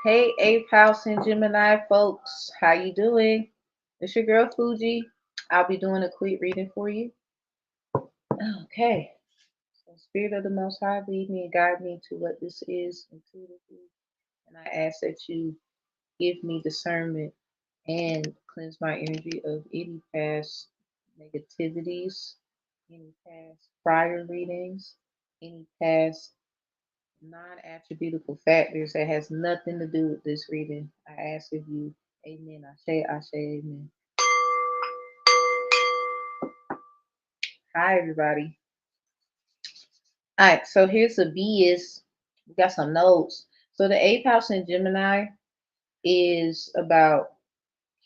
Hey, Ape House and Gemini folks, how you doing? It's your girl Fuji. I'll be doing a quick reading for you. Okay. So, Spirit of the Most High, lead me and guide me to what this is intuitively. And I ask that you give me discernment and cleanse my energy of any past negativities, any past prior readings, any past non-attributable factors that has nothing to do with this reading. I ask of you, amen. I say amen. Hi, everybody. All right, so here's the B is, we got some notes. So the eighth house in Gemini is about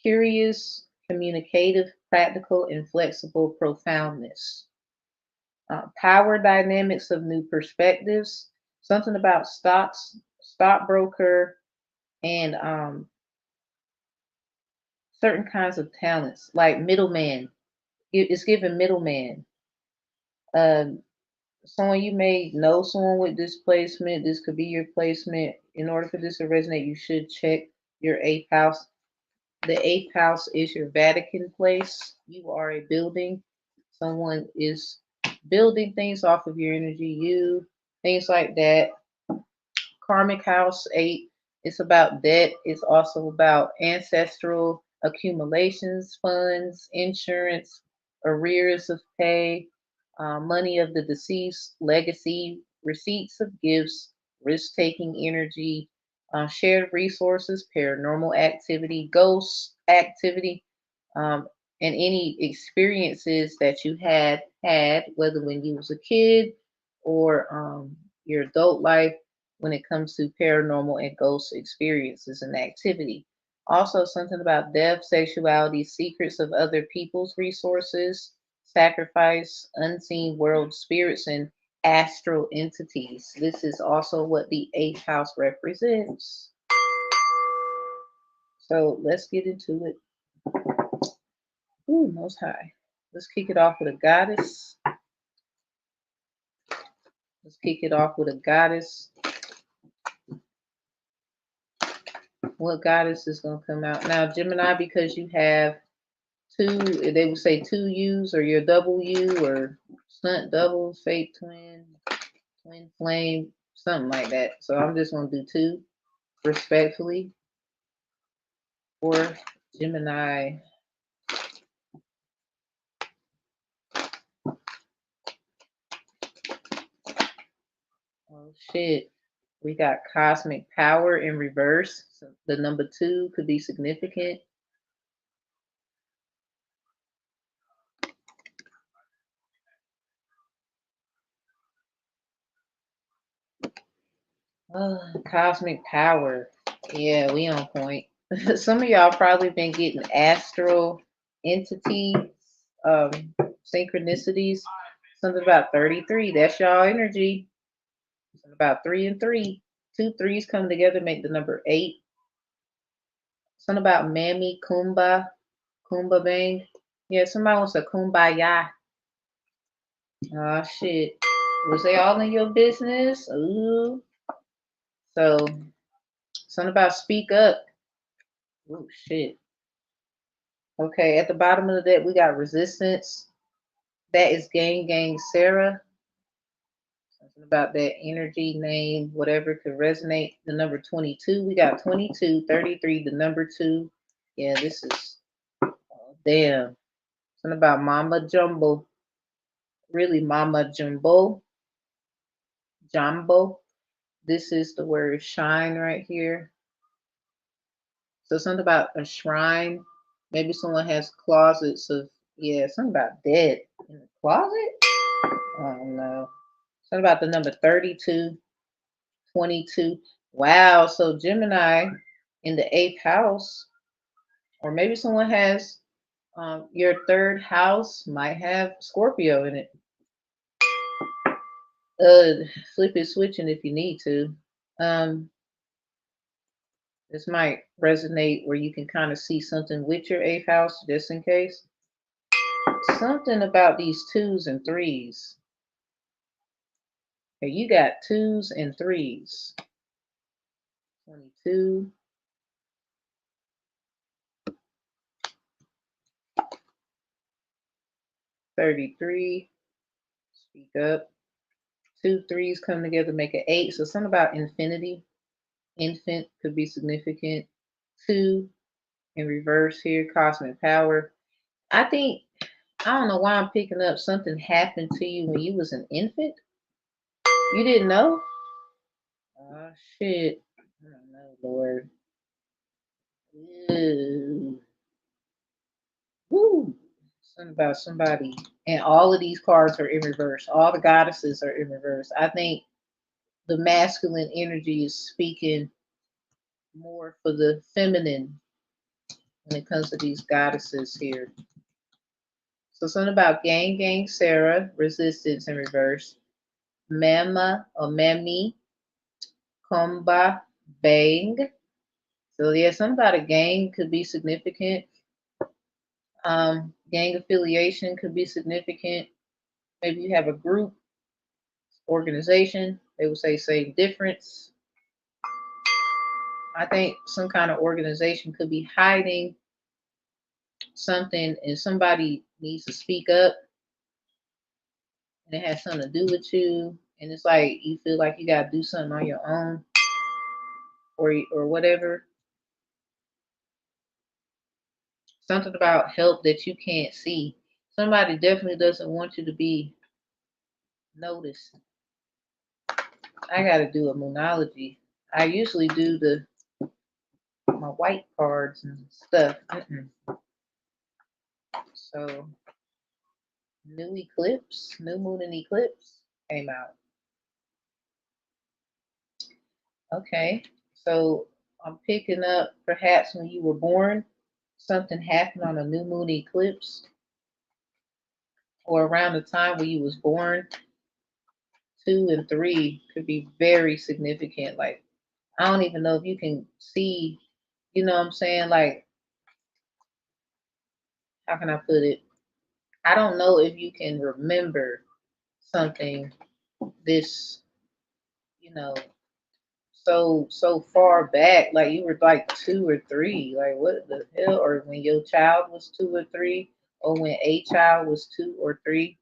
curious, communicative, practical, and flexible profoundness. Power dynamics of new perspectives, something about stocks, stockbroker, and certain kinds of talents, like middleman. It's given middleman. Um, Someone you may know someone with this placement. This could be your placement. In order for this to resonate, you should check your eighth house. The eighth house is your Vatican place. You are a building. Someone is building things off of your energy. You things like that. Karmic house eight. It's about debt. It's also about ancestral accumulations, funds, insurance, arrears of pay, money of the deceased, legacy, receipts of gifts, risk taking energy, shared resources, paranormal activity, ghost activity, um, and any experiences that you had, whether when you was a kid or your adult life, when it comes to paranormal and ghost experiences and activity. Also, something about death, sexuality, secrets of other people's resources, sacrifice, unseen world spirits, and astral entities. This is also what the eighth house represents. So let's get into it. Ooh, most high. Let's kick it off with a goddess. Let's kick it off with a goddess. What goddess is going to come out? Now, Gemini, because you have two, they would say two U's or your double U or stunt double, fake twin, twin flame, something like that. So I'm just going to do two respectfully for Gemini. Oh, shit. We got cosmic power in reverse. So the number two could be significant. Cosmic power. Yeah, we on point. Some of y'all probably been getting astral entity um, synchronicities. Something about 33. That's y'all energy. Something about 3 and 3. Two threes come together, make the number 8. Something about Mammy Kumba. Kumba Bang. Yeah, somebody wants a kumbaya. Oh shit. Was they all in your business? Ooh. So something about speak up. Oh shit. Okay, at the bottom of the deck we got resistance. That is Gang Sarah. Something about that energy name, whatever could resonate. The number 22. We got 22, 33, the number 2. Yeah, this is damn. Something about Mama Jumbo. Really Mama Jumbo. Jumbo. This is the word shine right here. So something about a shrine. Maybe someone has closets of, yeah, something about dead in the closet. I don't know. Something about the number 32, 22. Wow. So Gemini in the eighth house, or maybe someone has your third house might have Scorpio in it. Flip it, switching if you need to. Um, this might resonate where you can kind of see something with your eighth house, just in case. Something about these 2s and 3s. Okay, you got 2s and 3s. 22, 33, speak up. 2 3s come together, make an 8. So something about infinity. Infant could be significant. 2 in reverse here, cosmic power. I think, I don't know why I'm picking up something happened to you when you was an infant. You didn't know? Oh shit. I don't know, Lord. Ew. Woo. Something about somebody. And all of these cards are in reverse. All the goddesses are in reverse. I think the masculine energy is speaking more for the feminine when it comes to these goddesses here. So something about gang Sarah, resistance in reverse. Mama or Mammy, Komba, Bang. So yeah, something about a gang could be significant. Gang affiliation could be significant. Maybe you have a group, organization. They would say same difference. I think some kind of organization could be hiding something and somebody needs to speak up and it has something to do with you. And it's like you feel like you got to do something on your own or whatever. Something about help that you can't see. Somebody definitely doesn't want you to be noticed. I got to do a moonology. I usually do my white cards and stuff. So new eclipse, new moon and eclipse came out. Okay, so I'm picking up perhaps when you were born, something happened on a new moon eclipse, or around the time when you was born. 2 and 3 could be very significant. Like I don't even know if you can see, you know what I'm saying? Like, how can I put it? I don't know if you can remember something this, you know, so far back, like you were like 2 or 3, like what the hell? Or when your child was 2 or 3, or when a child was 2 or 3.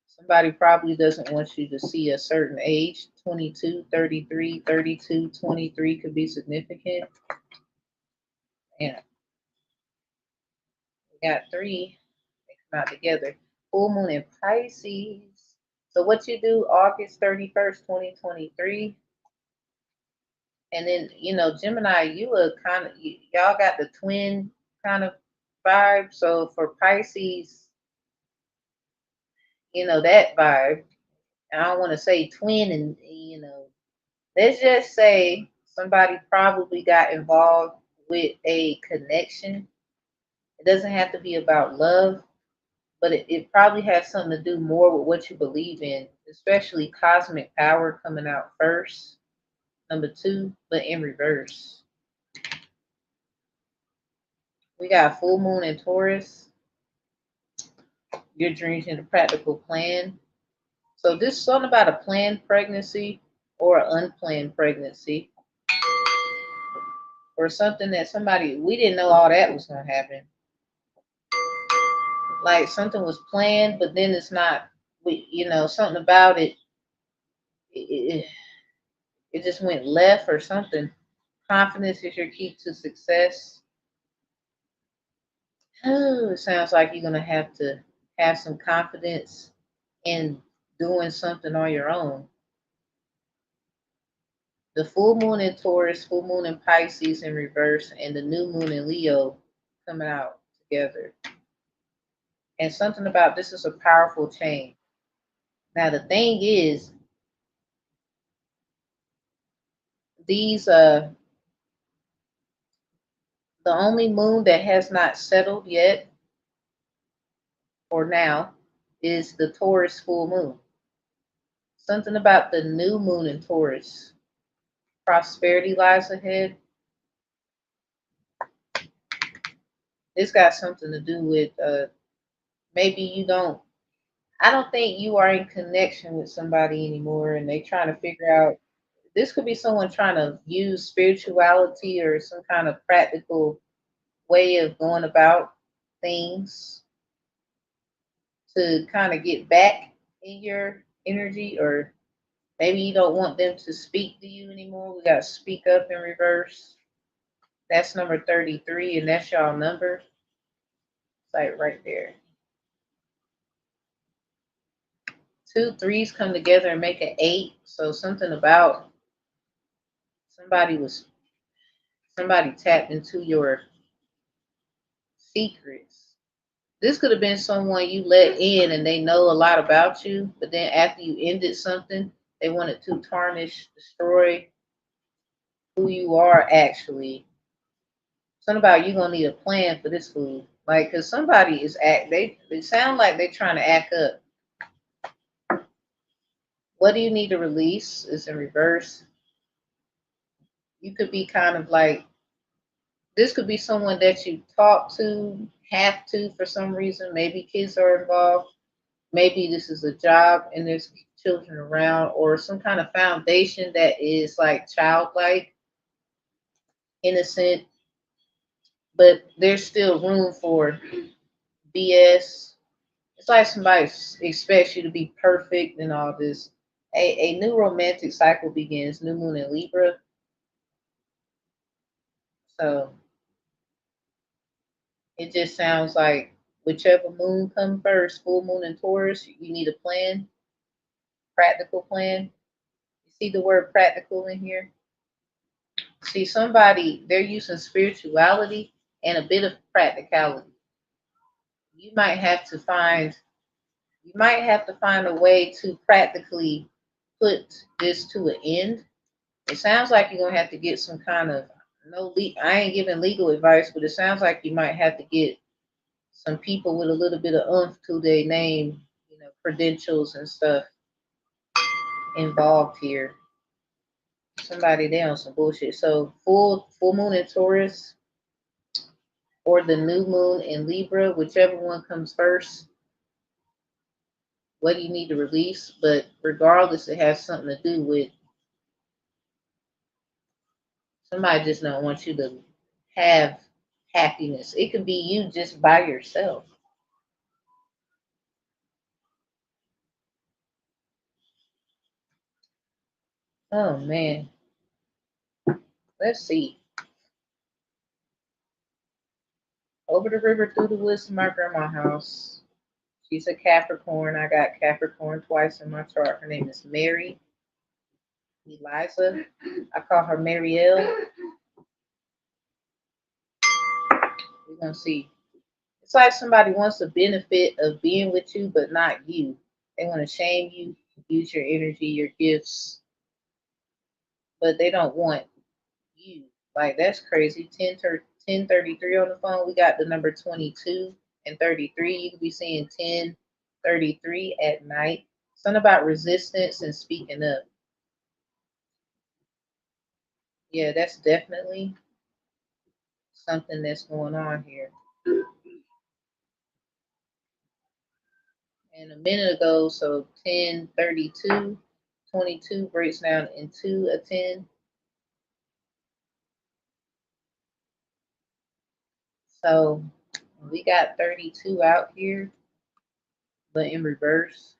Somebody probably doesn't want you to see a certain age. 22, 33, 32, 23 could be significant. Yeah, we got 3. They come out together. Full moon in Pisces. So what you do August 31st, 2023. And then, Gemini, you are kind of, y'all got the twin kind of vibe. So for Pisces, that vibe. I don't want to say twin and, let's just say somebody probably got involved with a connection. It doesn't have to be about love, but it probably has something to do more with what you believe in, especially cosmic power coming out first, number 2, but in reverse. We got full moon in Taurus. Your dreams in a practical plan. So this is something about a planned pregnancy or an unplanned pregnancy, or something that we didn't know all that was going to happen. Like something was planned, but then it's not. Something about it just went left or something. Confidence is your key to success. Oh, it sounds like you're gonna have to have some confidence in doing something on your own. The full moon in Taurus, full moon in Pisces in reverse, and the new moon in Leo coming out together. And something about this is a powerful change. Now the thing is, these the only moon that has not settled yet or now is the Taurus full moon. Something about the new moon in Taurus. Prosperity lies ahead. It's got something to do with maybe I don't think you are in connection with somebody anymore and they trying to figure out This could be someone trying to use spirituality or some kind of practical way of going about things to kind of get back in your energy, or maybe you don't want them to speak to you anymore. We got speak up in reverse. That's number 33, and that's y'all number. It's like right there. Two threes come together and make an 8. So something about somebody was somebody tapped into your secrets. This could have been someone you let in and they know a lot about you, but then after you ended something, they wanted to tarnish, destroy who you are actually. Something about you gonna need a plan for this food. Like, cause somebody is they sound like they trying to act up. What do you need to release is in reverse. You could be kind of like, this could be someone that you talk to, have to for some reason. Maybe kids are involved. Maybe this is a job and there's children around, or some kind of foundation that is like childlike, innocent, but there's still room for BS. It's like somebody expects you to be perfect and all this. A new romantic cycle begins, new moon in Libra. So it just sounds like whichever moon comes first, full moon in Taurus, you need a plan, practical plan. You see the word practical in here? See, somebody, they're using spirituality and a bit of practicality. You might have to find you might have to find a way to practically put this to an end. It sounds like you're gonna have to get some kind of I ain't giving legal advice, but it sounds like you might have to get some people with a little bit of oomph to their name, credentials and stuff involved here. Somebody there on some bullshit. So full moon in Taurus or the new moon in Libra, whichever one comes first, what do you need to release? But regardless, it has something to do with somebody just don't want you to have happiness. It could be you just by yourself. Oh man. Let's see. Over the river through the woods to my grandma's house. She's a Capricorn. I got Capricorn twice in my chart. Her name is Mary Eliza. I call her Marielle. We're gonna see. It's like somebody wants the benefit of being with you, but not you. They want to shame you, use your energy, your gifts, but they don't want you. Like, that's crazy. 1033 on the phone. We got the number 22 and 33. You could be seeing 1033 at night. Something about resistance and speaking up. Yeah, that's definitely something that's going on here. And a minute ago, so 1032, 22 breaks down into a 10. So we got 32 out here, but in reverse.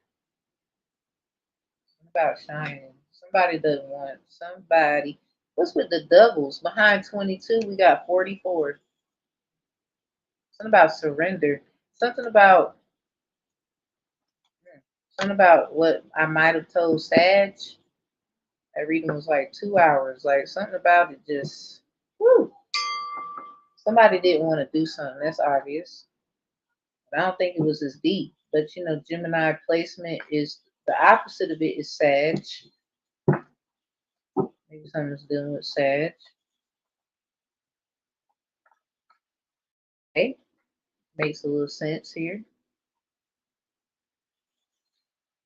About shining. Somebody doesn't want somebody. What's with the doubles? Behind 22, we got 44. Something about surrender. Something about something about what I might have told Sag. That reading was like 2 hours. Like something about it just whoo. Somebody didn't want to do something. That's obvious. But I don't think it was as deep. But Gemini placement is the opposite of it is Sag. Maybe something's dealing with Sag. Okay. Makes a little sense here.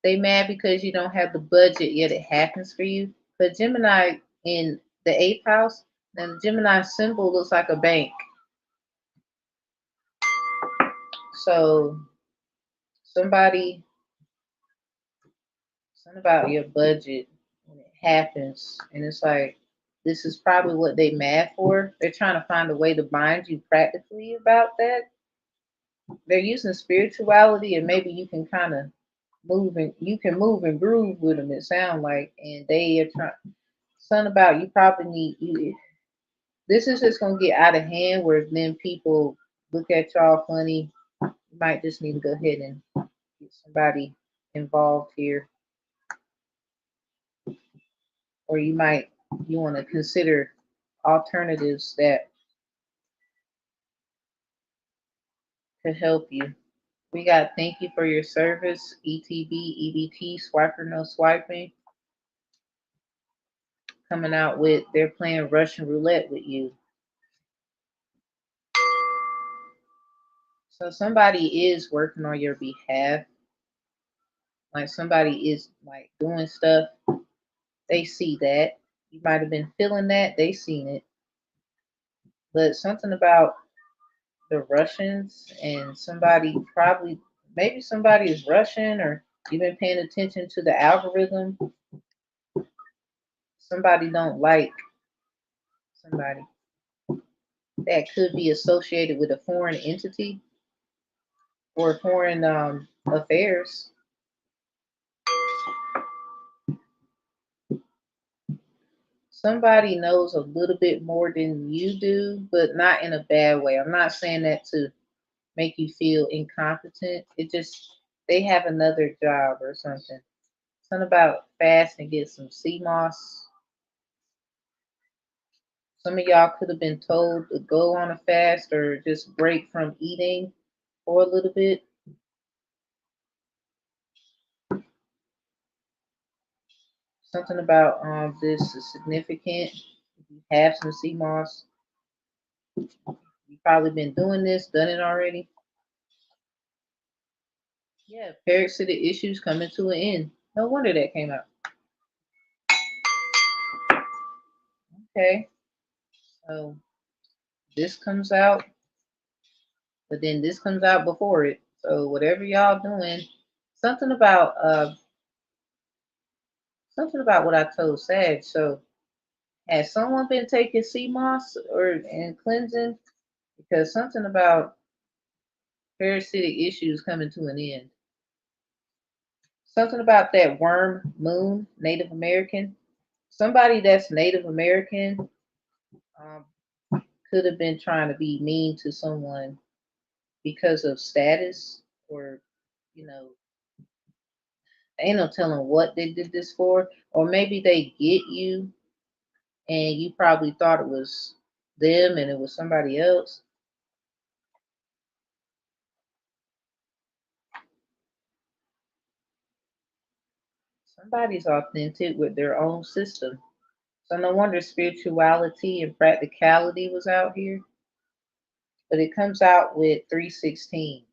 They mad because you don't have the budget yet it happens for you. But Gemini in the eighth house, and the Gemini symbol looks like a bank. So something about your budget when it happens, and it's like this is probably what they mad for. They're trying to find a way to bind you practically about that. They're using spirituality, and maybe you can kind of you can move and groove with them. It sounds like, and they are trying something about you. Probably need you. This is just gonna get out of hand, where then people look at y'all funny. You might just need to go ahead and get somebody involved here, or you want to consider alternatives that could help you. We got thank you for your service, ETB, EBT, swiper no swiping, coming out with they're playing Russian roulette with you. So somebody is working on your behalf. Like somebody is like doing stuff. They see that. You might have been feeling that. They seen it. But something about the Russians and somebody probably maybe somebody is Russian or you've been paying attention to the algorithm. Somebody don't like somebody that could be associated with a foreign entity or foreign affairs. Somebody knows a little bit more than you do, but not in a bad way. I'm not saying that to make you feel incompetent. It just they have another job or something. Something about fast and get some sea moss. Some of y'all could have been told to go on a fast or just break from eating for a little bit. Something about this is significant. If you have some sea moss, you've probably been doing this, done it already. Yeah, parasitic issues coming to an end. No wonder that came out. Okay, so this comes out, but then this comes out before it. So whatever y'all doing, something about uh something about what I told Sag. So has someone been taking sea moss or and cleansing? Because something about parasitic issues coming to an end. Something about that worm moon, Native American. Somebody that's Native American um, could have been trying to be mean to someone because of status or, you know, ain't no telling what they did this for. Or maybe they get you and you probably thought it was them and it was somebody else. Somebody's authentic with their own system. So no wonder spirituality and practicality was out here. But it comes out with 316.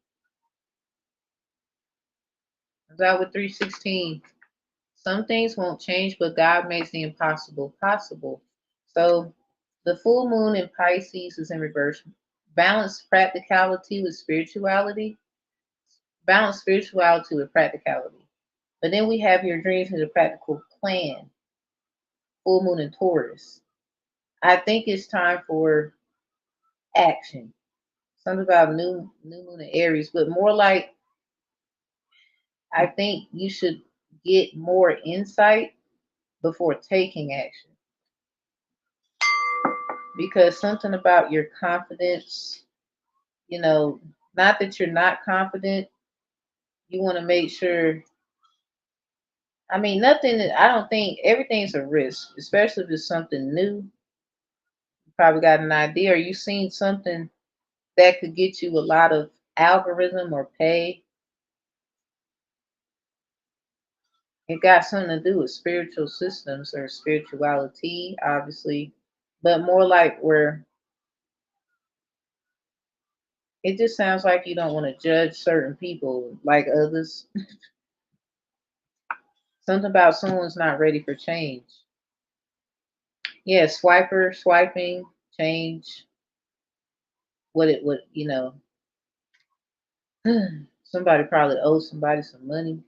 Comes out with 316. Some things won't change, but God makes the impossible possible. So the full moon in Pisces is in reverse. Balance practicality with spirituality. Balance spirituality with practicality. But then we have your dreams and the practical plan. Full moon in Taurus. I think it's time for action. Something about new moon in Aries, but more like I think you should get more insight before taking action because something about your confidence, you know, not that you're not confident, you want to make sure. I mean, nothing, I don't think everything's a risk, especially if it's something new. You probably got an idea or you seen something that could get you a lot of algorithm or pay. It got something to do with spiritual systems or spirituality, obviously, but more like where it just sounds like you don't want to judge certain people like others. Something about someone's not ready for change. Yeah, swiper, swiping, change, what it would, somebody probably owes somebody some money.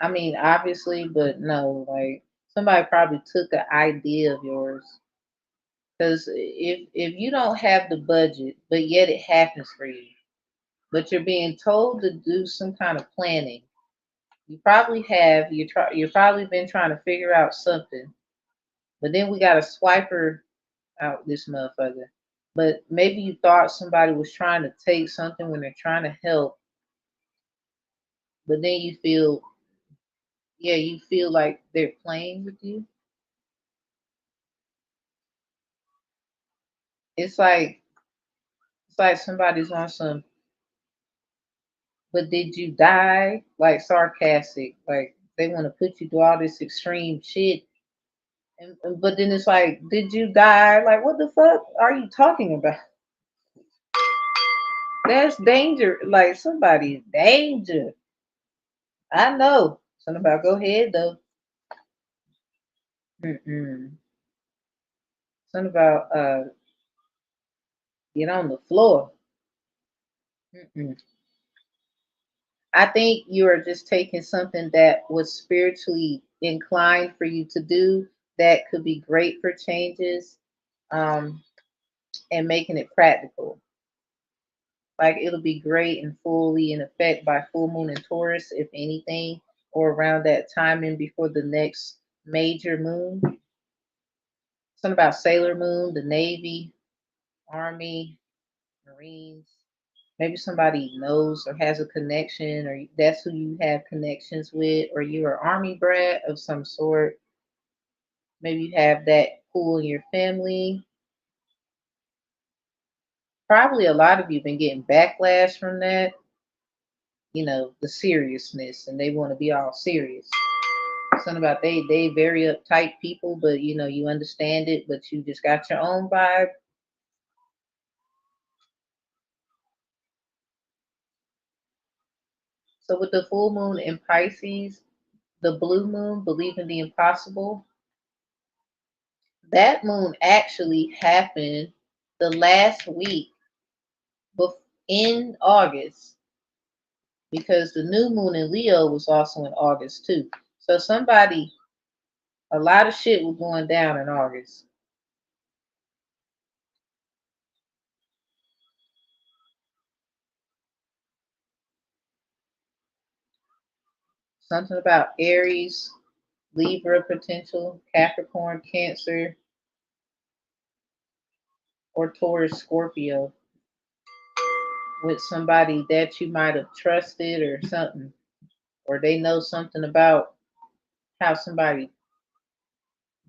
I mean, obviously, but no, like Somebody probably took an idea of yours. Because if you don't have the budget, but yet it happens for you, but you're being told to do some kind of planning, you probably have. You're probably been trying to figure out something, but then we got a swiper out this motherfucker. But maybe you thought somebody was trying to take something when they're trying to help, but then you feel, yeah, you feel like they're playing with you. It's like it's like somebody's on some, but did you die? Like sarcastic, like they want to put you through all this extreme shit. But then it's like, did you die? Like, what the fuck are you talking about? That's danger. Like, somebody's danger. I know. Something about go ahead, though. Mm-mm. Something about get on the floor. Mm-mm. I think you are just taking something that was spiritually inclined for you to do that could be great for changes, um, and making it practical. Like it'll be great and fully in effect by full moon in Taurus, if anything, or around that timing before the next major moon. Something about Sailor Moon, the Navy, Army, Marines. Maybe somebody knows or has a connection, or that's who you have connections with, or you're an army brat of some sort. Maybe you have that pool in your family. Probably a lot of you been getting backlash from that, the seriousness, and they want to be all serious. Something about they very uptight people, but you understand it, but you just got your own vibe. So with the full moon in Pisces, the blue moon, believe in the impossible. That moon actually happened the last week in August, because the new moon in Leo was also in August too. So a lot of shit was going down in August. Something about Aries, Libra potential, Capricorn, Cancer, or Taurus, Scorpio, with somebody that you might have trusted or something, or they know something about how somebody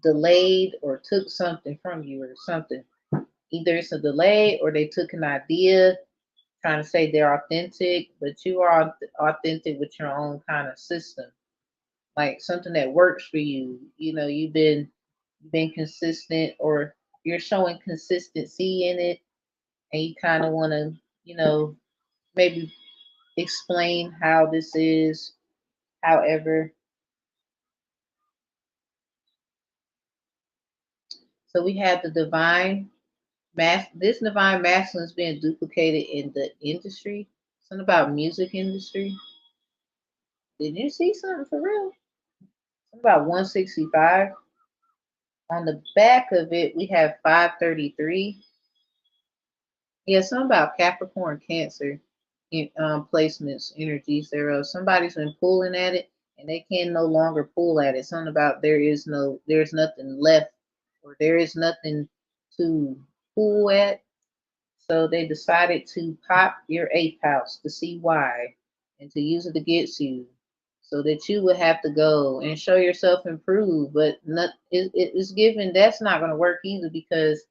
delayed or took something from you or something. Either it's a delay or they took an idea trying to say they're authentic, but you are authentic with your own kind of system, like something that works for you. You've been consistent, or you're showing consistency in it, and you kind of want to, maybe explain how this is. However, so we have the divine this divine masculine is being duplicated in the industry. Something about music industry. Did you see something for real? Something about 165. On the back of it, we have 533. Yeah, something about Capricorn, Cancer, placements, energies thereof. Somebody's been pulling at it, and they can no longer pull at it. Something about there's nothing left, or there is nothing to pull at. So they decided to pop your eighth house to see why, and to use it against you, so that you would have to go and show yourself improved. But it's given that's not going to work either, because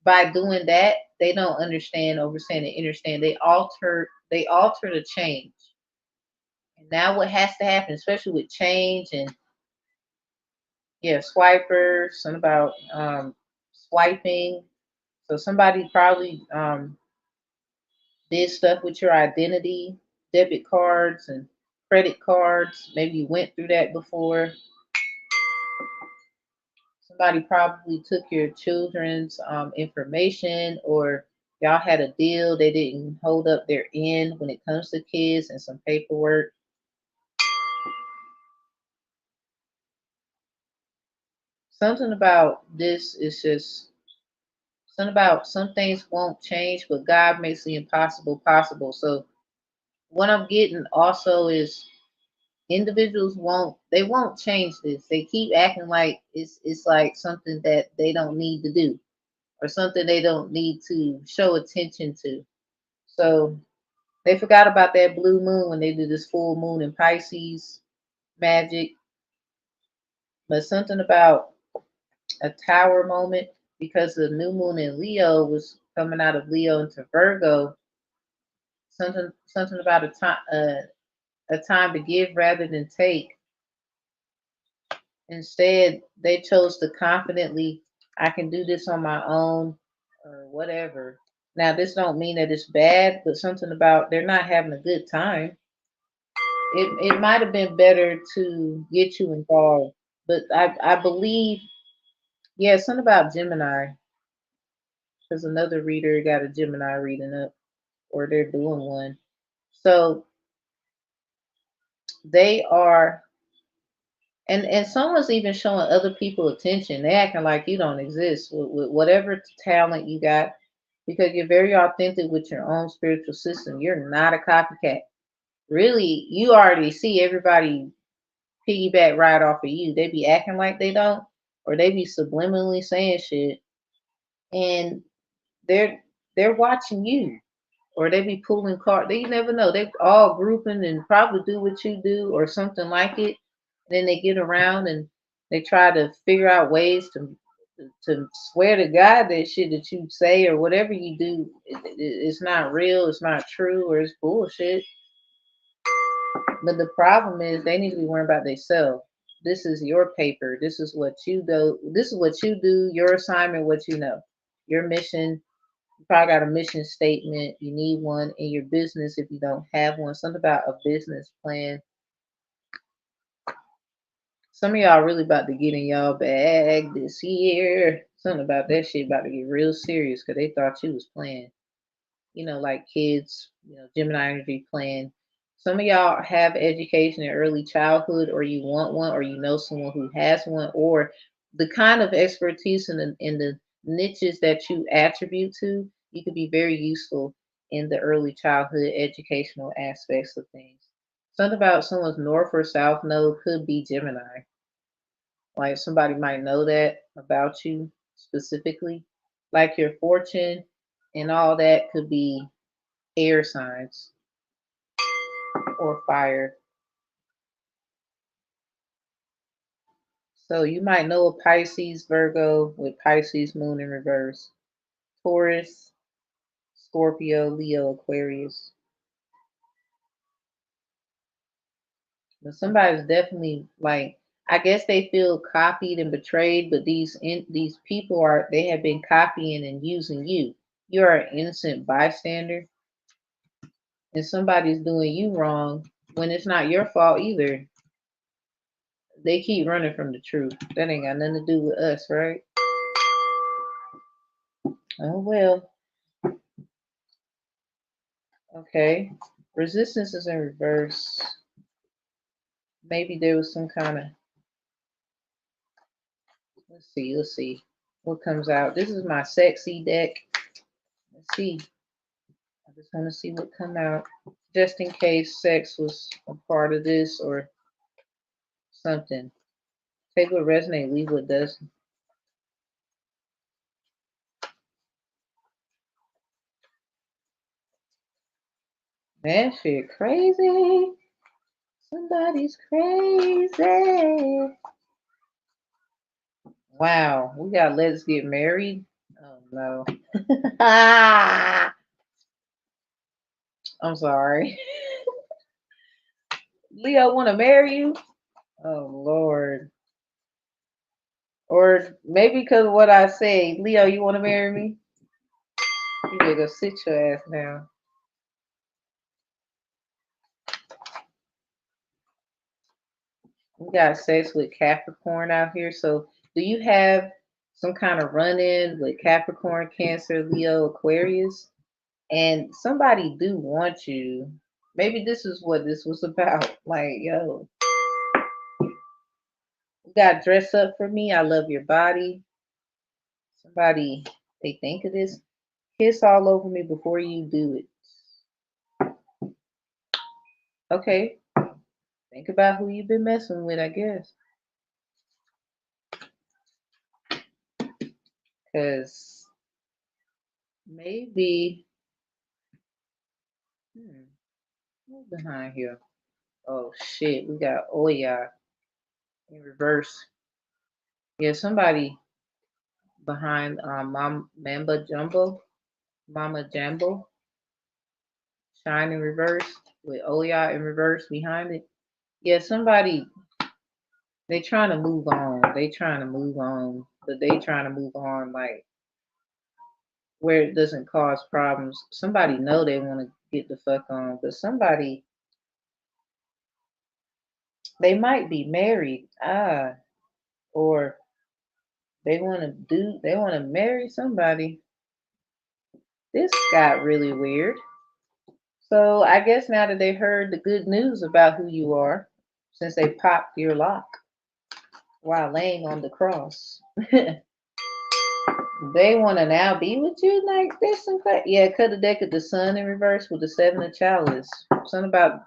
by doing that, they don't understand, overstand, and understand. They alter the change. And now what has to happen, especially with change and, yeah, swiper, something about swiping. So somebody probably did stuff with your identity, debit cards and credit cards. Maybe you went through that before. Somebody probably took your children's information, or y'all had a deal. They didn't hold up their end when it comes to kids and some paperwork. Something about this is just something about some things won't change, but God makes the impossible possible. So what I'm getting also is individuals won't change this. They keep acting like it's like something that they don't need to do or something they don't need to show attention to. So they forgot about that blue moon when they did this full moon in Pisces magic, but something about a tower moment because the new moon in Leo was coming out of Leo into Virgo. Something about a time to give rather than take. Instead, they chose to confidently, I can do this on my own or whatever. Now, this don't mean that it's bad, but something about they're not having a good time. It might have been better to get you involved, but I believe, yeah, something about Gemini, because another reader got a Gemini reading up, or they're doing one. So they are, and someone's even showing other people attention. They acting like you don't exist with whatever talent you got, because you're very authentic with your own spiritual system. You're not a copycat. Really, you already see everybody piggyback right off of you. They be acting like they don't, or they be subliminally saying shit, and they're they're watching you, or they be pulling cards. They never know. They all grouping and probably do what you do or something like it. Then they get around and they try to figure out ways to swear to God that shit that you say or whatever you do, it's not real, it's not true, or it's bullshit. But the problem is they need to be worrying about themselves. This is your paper. This is what you do. This is what you do. Your assignment. What you know. Your mission. You probably got a mission statement. You need one in your business if you don't have one. Something about a business plan. Some of y'all really about to get in y'all bag this year. Something about that shit about to get real serious because they thought you was playing. Like kids, Gemini energy playing. Some of y'all have education in early childhood, or you want one, or you know someone who has one, or the kind of expertise in the niches that you attribute to, you could be very useful in the early childhood educational aspects of things. Something about someone's north or south node could be Gemini. Like somebody might know that about you specifically, like your fortune and all that could be air signs or fire. So you might know a Pisces, Virgo with Pisces moon in reverse, Taurus, Scorpio, Leo, Aquarius. But somebody's definitely like, I guess they feel copied and betrayed, but these people they have been copying and using you. You're an innocent bystander, and somebody's doing you wrong when it's not your fault either. They keep running from the truth. That ain't got nothing to do with us, right? Oh well. Okay. Resistance is in reverse. Maybe there was some kind of, let's see what comes out. This is my sexy deck. Let's see. I just want to see what come out. Just in case sex was a part of this or something. Take what resonates, leave what doesn't. That shit crazy. Somebody's crazy. Wow, we got let's get married. Oh no. I'm sorry. Leo want to marry you? Oh Lord. Or maybe because of what I say, Leo, you want to marry me? You better go sit your ass down. We got sex with Capricorn out here. So, do you have some kind of run in with Capricorn, Cancer, Leo, Aquarius? And somebody do want you. Maybe this is what this was about. Like, yo, got dress up for me. I love your body. Somebody, they think of this. Kiss all over me before you do it. Okay, think about who you've been messing with, I guess. Because maybe, what's behind here? Oh shit, we got Oya in reverse. Yeah, somebody behind Mama Jumbo, shine in reverse with Oya in reverse behind it. Yeah, somebody, they trying to move on. They trying to move on, but they trying to move on like where it doesn't cause problems. Somebody know they want to get the fuck on, but somebody, they might be married, or they want to marry somebody. This got really weird. So I guess now that they heard the good news about who you are, since they popped your lock while laying on the cross, they want to now be with you like this and that. Yeah, cut the deck of the sun in reverse with the seven of chalice. Something about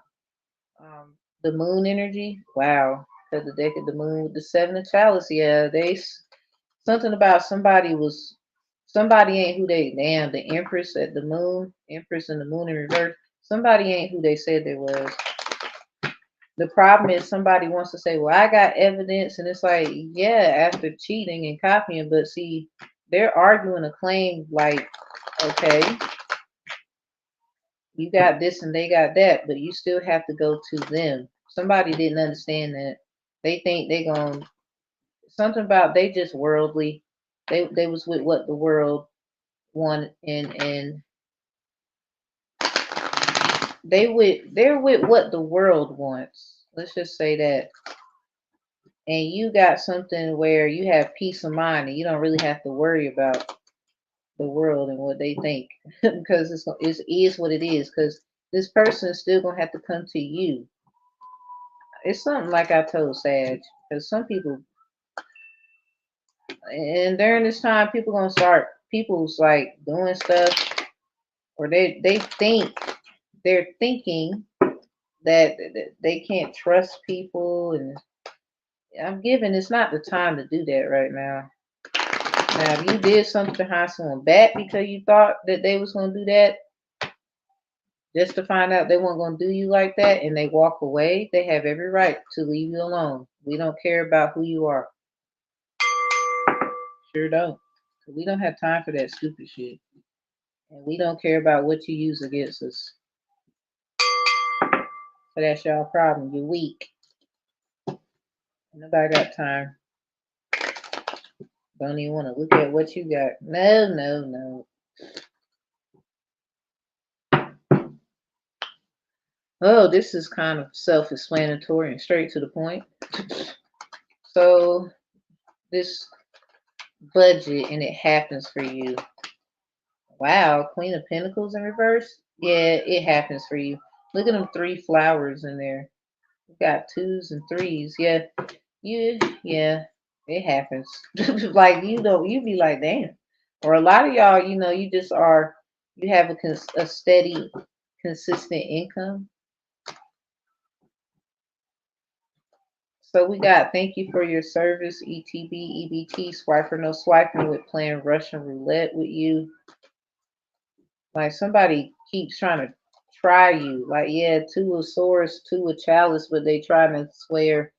the moon energy. Wow, cut the deck of the moon with the seven of chalice. Yeah, something about somebody ain't who they damn the empress at the moon, empress and the moon in reverse. Somebody ain't who they said they was. The problem is somebody wants to say, well, I got evidence, and it's like, yeah, after cheating and copying, but see, they're arguing a claim like, okay, you got this and they got that, but you still have to go to them. Somebody didn't understand that. They think they going something about they just worldly. They was with what the world wanted, and they're with what the world wants. Let's just say that. And you got something where you have peace of mind and you don't really have to worry about the world and what they think because it is what it is because this person is still gonna have to come to you. It's something like I told Sag because some people, and during this time people gonna start people's like doing stuff or they think they're thinking that they can't trust people, and I'm giving it's not the time to do that right now. Now, if you did something behind someone's back because you thought that they was gonna do that, just to find out they weren't gonna do you like that, and they walk away, they have every right to leave you alone. We don't care about who you are. Sure don't. We don't have time for that stupid shit, and we don't care about what you use against us. So that's y'all problem. You're weak. Nobody got time. Don't even want to look at what you got. No, no, no. Oh, this is kind of self-explanatory and straight to the point. So this budget and it happens for you. Wow, Queen of Pentacles in reverse. Yeah, it happens for you. Look at them three flowers in there. You got twos and threes. Yeah, yeah, it happens. Like you be like, damn. Or a lot of y'all, you just are. You have a steady, consistent income. So we got thank you for your service, ETB, EBT, swiper, no swiping with playing Russian roulette with you. Like somebody keeps trying to try you. Like, yeah, two of swords, two of chalice, but they trying to swear,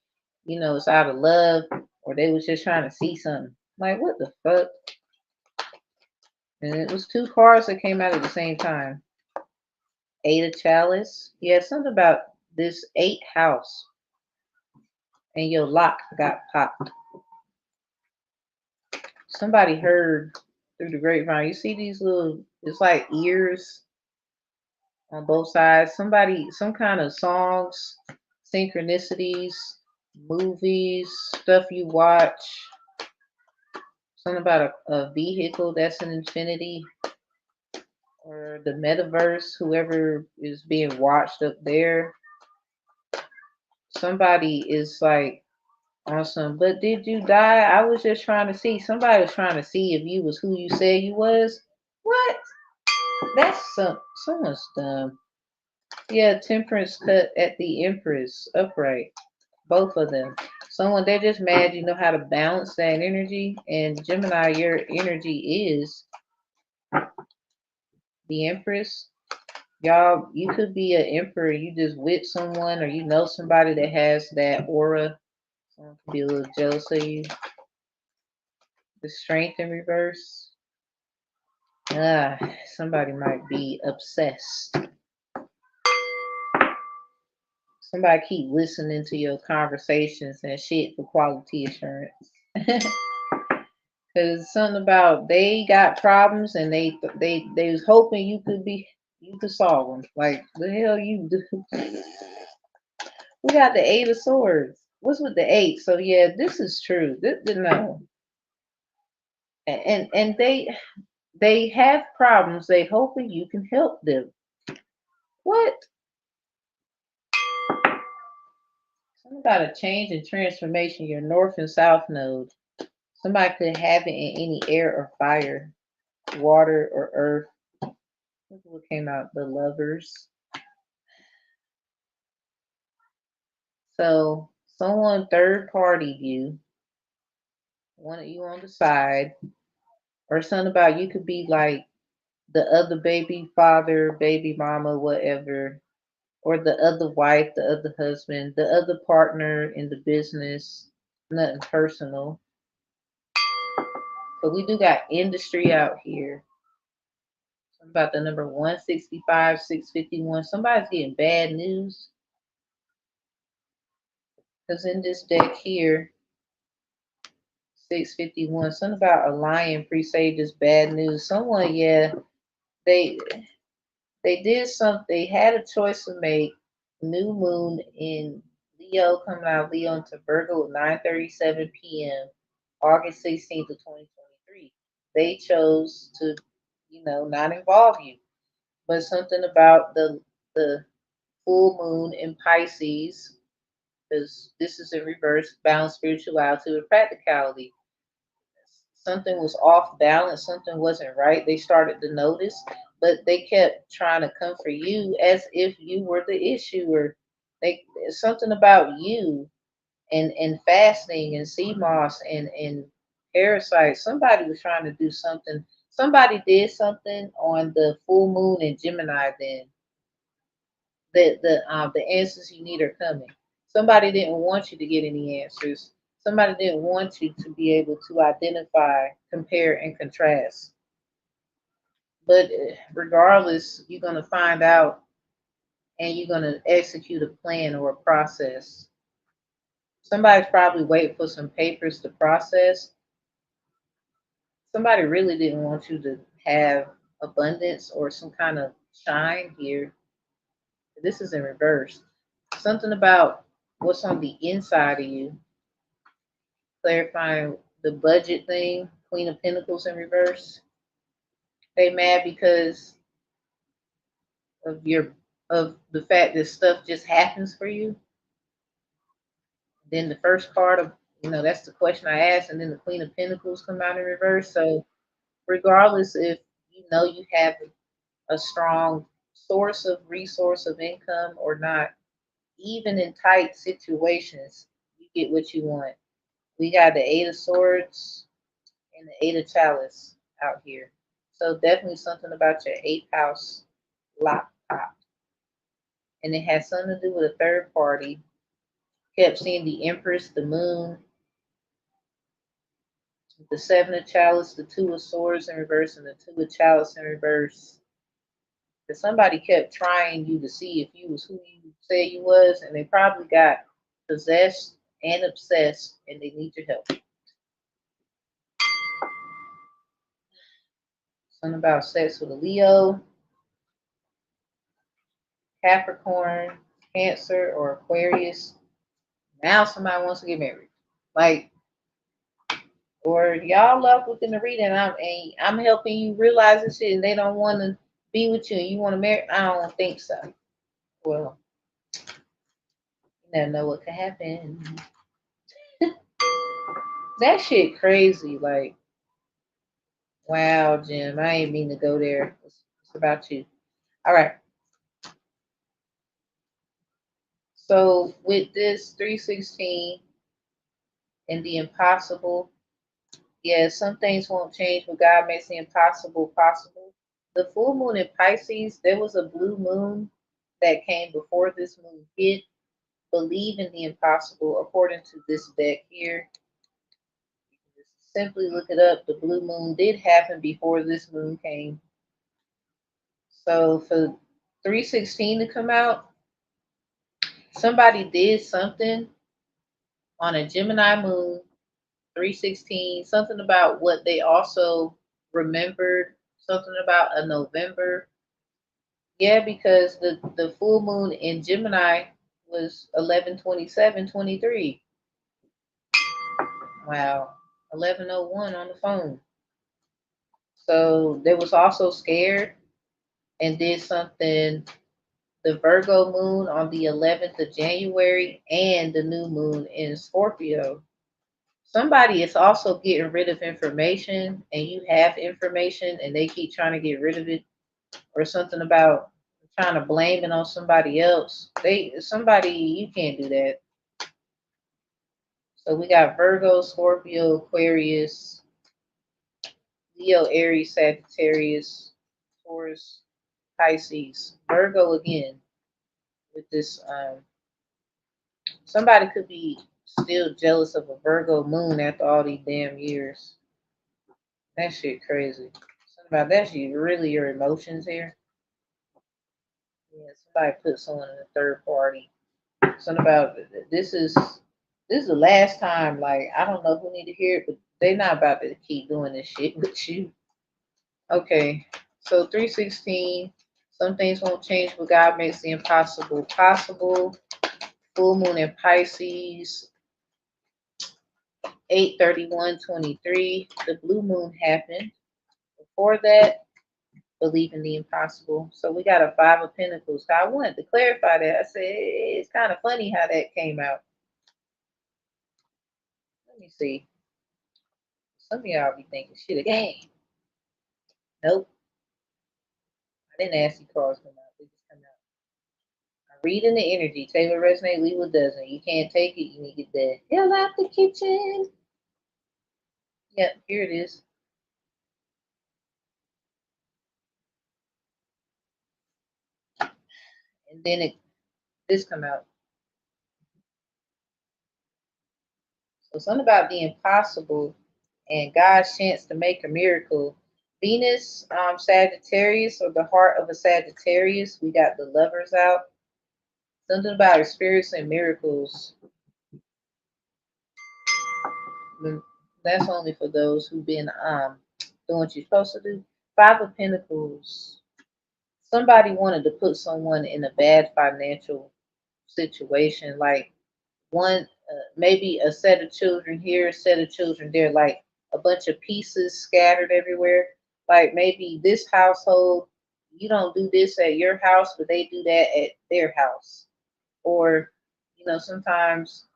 it's out of love, or they was just trying to see something. Like, what the fuck? And it was two cards that came out at the same time. Eight of chalice. Yeah, something about this eighth house. And your lock got popped. Somebody heard through the grapevine. You see these little, it's like ears on both sides. Some kind of songs, synchronicities, movies, stuff you watch. Something about a vehicle that's an infinity or the metaverse, whoever is being watched up there. Somebody is like Awesome. But did you die? I was just trying to see. Somebody was trying to see if you was who you said you was. What? That's someone's dumb. Yeah, temperance cut at the Empress upright. Both of them. Someone they're just mad you know how to balance that energy. And Gemini, your energy is the Empress. Y'all, you could be an emperor. You just with someone, or you know somebody that has that aura. Someone could be a little jealous of you. The strength in reverse. Somebody might be obsessed. Somebody keep listening to your conversations and shit for quality assurance. Cause something about they got problems and they was hoping you could solve them. Like the hell you do. We got the Eight of Swords. What's with the eight? So yeah, this is true. No, and they have problems. They hoping you can help them. What? Something about a change and transformation. Your north and south node. Somebody could have it in any air or fire, water or earth. Look what came out. The Lovers. So someone third party you, one of you on the side, or something about you could be like the other baby father, baby mama, whatever, or the other wife, the other husband, the other partner in the business. Nothing personal. But we do got industry out here. Something about the number 165, 651. Somebody's getting bad news. Because in this deck here, 651, something about a lion presages bad news. Someone, yeah, they they did something. They had a choice to make. New moon in Leo coming out of Leo into Virgo at 9:37 p.m. August 16th of 2023. They chose to, not involve you. But something about the full moon in Pisces, because this is in reverse, balance spirituality with practicality. Something was off balance, something wasn't right. They started to notice, but they kept trying to come for you as if you were the issue, or they something about you and fasting and sea moss and parasites. Somebody was trying to do something. Somebody did something on the full moon in Gemini. Then the answers you need are coming. Somebody didn't want you to get any answers. Somebody didn't want you to be able to identify, compare, and contrast. But regardless, you're going to find out and you're going to execute a plan or a process. Somebody's probably waiting for some papers to process. Somebody really didn't want you to have abundance or some kind of shine here. This is in reverse. Something about what's on the inside of you, clarifying the budget thing, Queen of Pentacles in reverse. They mad because of your of the fact that stuff just happens for you. Then the first card of that's the question I asked, and then the Queen of Pentacles come out in reverse. So regardless if you have a strong source of resource of income or not, even in tight situations, you get what you want. We got the Eight of Swords and the Eight of Chalice out here. So definitely something about your eighth house locked. And it has something to do with a third party. Kept seeing the Empress, the Moon, the Seven of Chalice, the Two of Swords in reverse, and the Two of Chalice in reverse. Because somebody kept trying you to see if you was who you said you was, and they probably got possessed and obsessed, and they need your help. Something about sex with a Leo, Capricorn, Cancer, or Aquarius. Now somebody wants to get married. Like, or y'all love within the reading, I'm helping you realize this shit, and they don't want to be with you, and you want to marry. I don't think so. Well, you never know what could happen. That shit crazy. Like, wow, Jim, I ain't mean to go there. It's about you. All right. So with this 316 and the impossible, yeah, some things won't change, but God makes the impossible possible. The full moon in Pisces, there was a blue moon that came before this moon hit. Believe in the impossible, according to this deck here. You can just simply look it up. The blue moon did happen before this moon came. So for 316 to come out, somebody did something on a Gemini moon, 316, something about what they also remembered, something about a November. Yeah, because the full moon in Gemini was 11/27/23. Wow. 11:01 on the phone. So they was also scared and did something the Virgo moon on the 11th of January and the new moon in Scorpio. Somebody is also getting rid of information and you have information and they keep trying to get rid of it, or something about trying to blame it on somebody else. Somebody, you can't do that. So we got Virgo, Scorpio, Aquarius, Leo, Aries, Sagittarius, Taurus, Pisces, Virgo again with this. Somebody could be still jealous of a Virgo moon after all these damn years. That shit crazy. Something about that shit really your emotions here. Yeah, somebody put someone in a third party. Something about this is the last time. Like, I don't know who need to hear it, but they not about to keep doing this shit with you. Okay, so 316. Some things won't change, but God makes the impossible possible. Full moon in Pisces, 8/31/23. The blue moon happened. Before that, believe in the impossible. So we got a Five of Pentacles. So I wanted to clarify that. I said it's kind of funny how that came out. Let me see. Some of y'all be thinking shit again. Nope. I didn't ask you cards come out. They just come out. I'm reading the energy. Taylor resonate, leave what doesn't. You can't take it, you need to get that. Hell out the kitchen. Yep, here it is. And then this come out. So something about the impossible and God's chance to make a miracle. Venus, Sagittarius, or the heart of a Sagittarius. We got the lovers out. Something about experiencing miracles. That's only for those who've been doing what you're supposed to do. Five of Pentacles. Somebody wanted to put someone in a bad financial situation, like one maybe a set of children here, a set of children there, like a bunch of pieces scattered everywhere. Like maybe this household, you don't do this at your house, but they do that at their house. Or, sometimes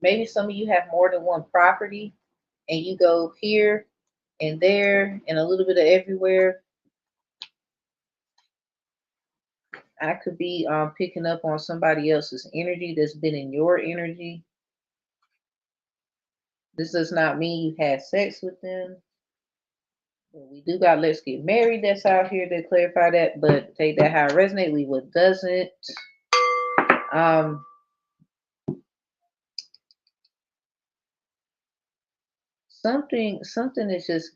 maybe some of you have more than one property and you go here and there and a little bit of everywhere. I could be picking up on somebody else's energy that's been in your energy. This does not mean you had sex with them. We do got Let's Get Married that's out here to clarify that, but take that how it resonates, leave what doesn't. Um, something is just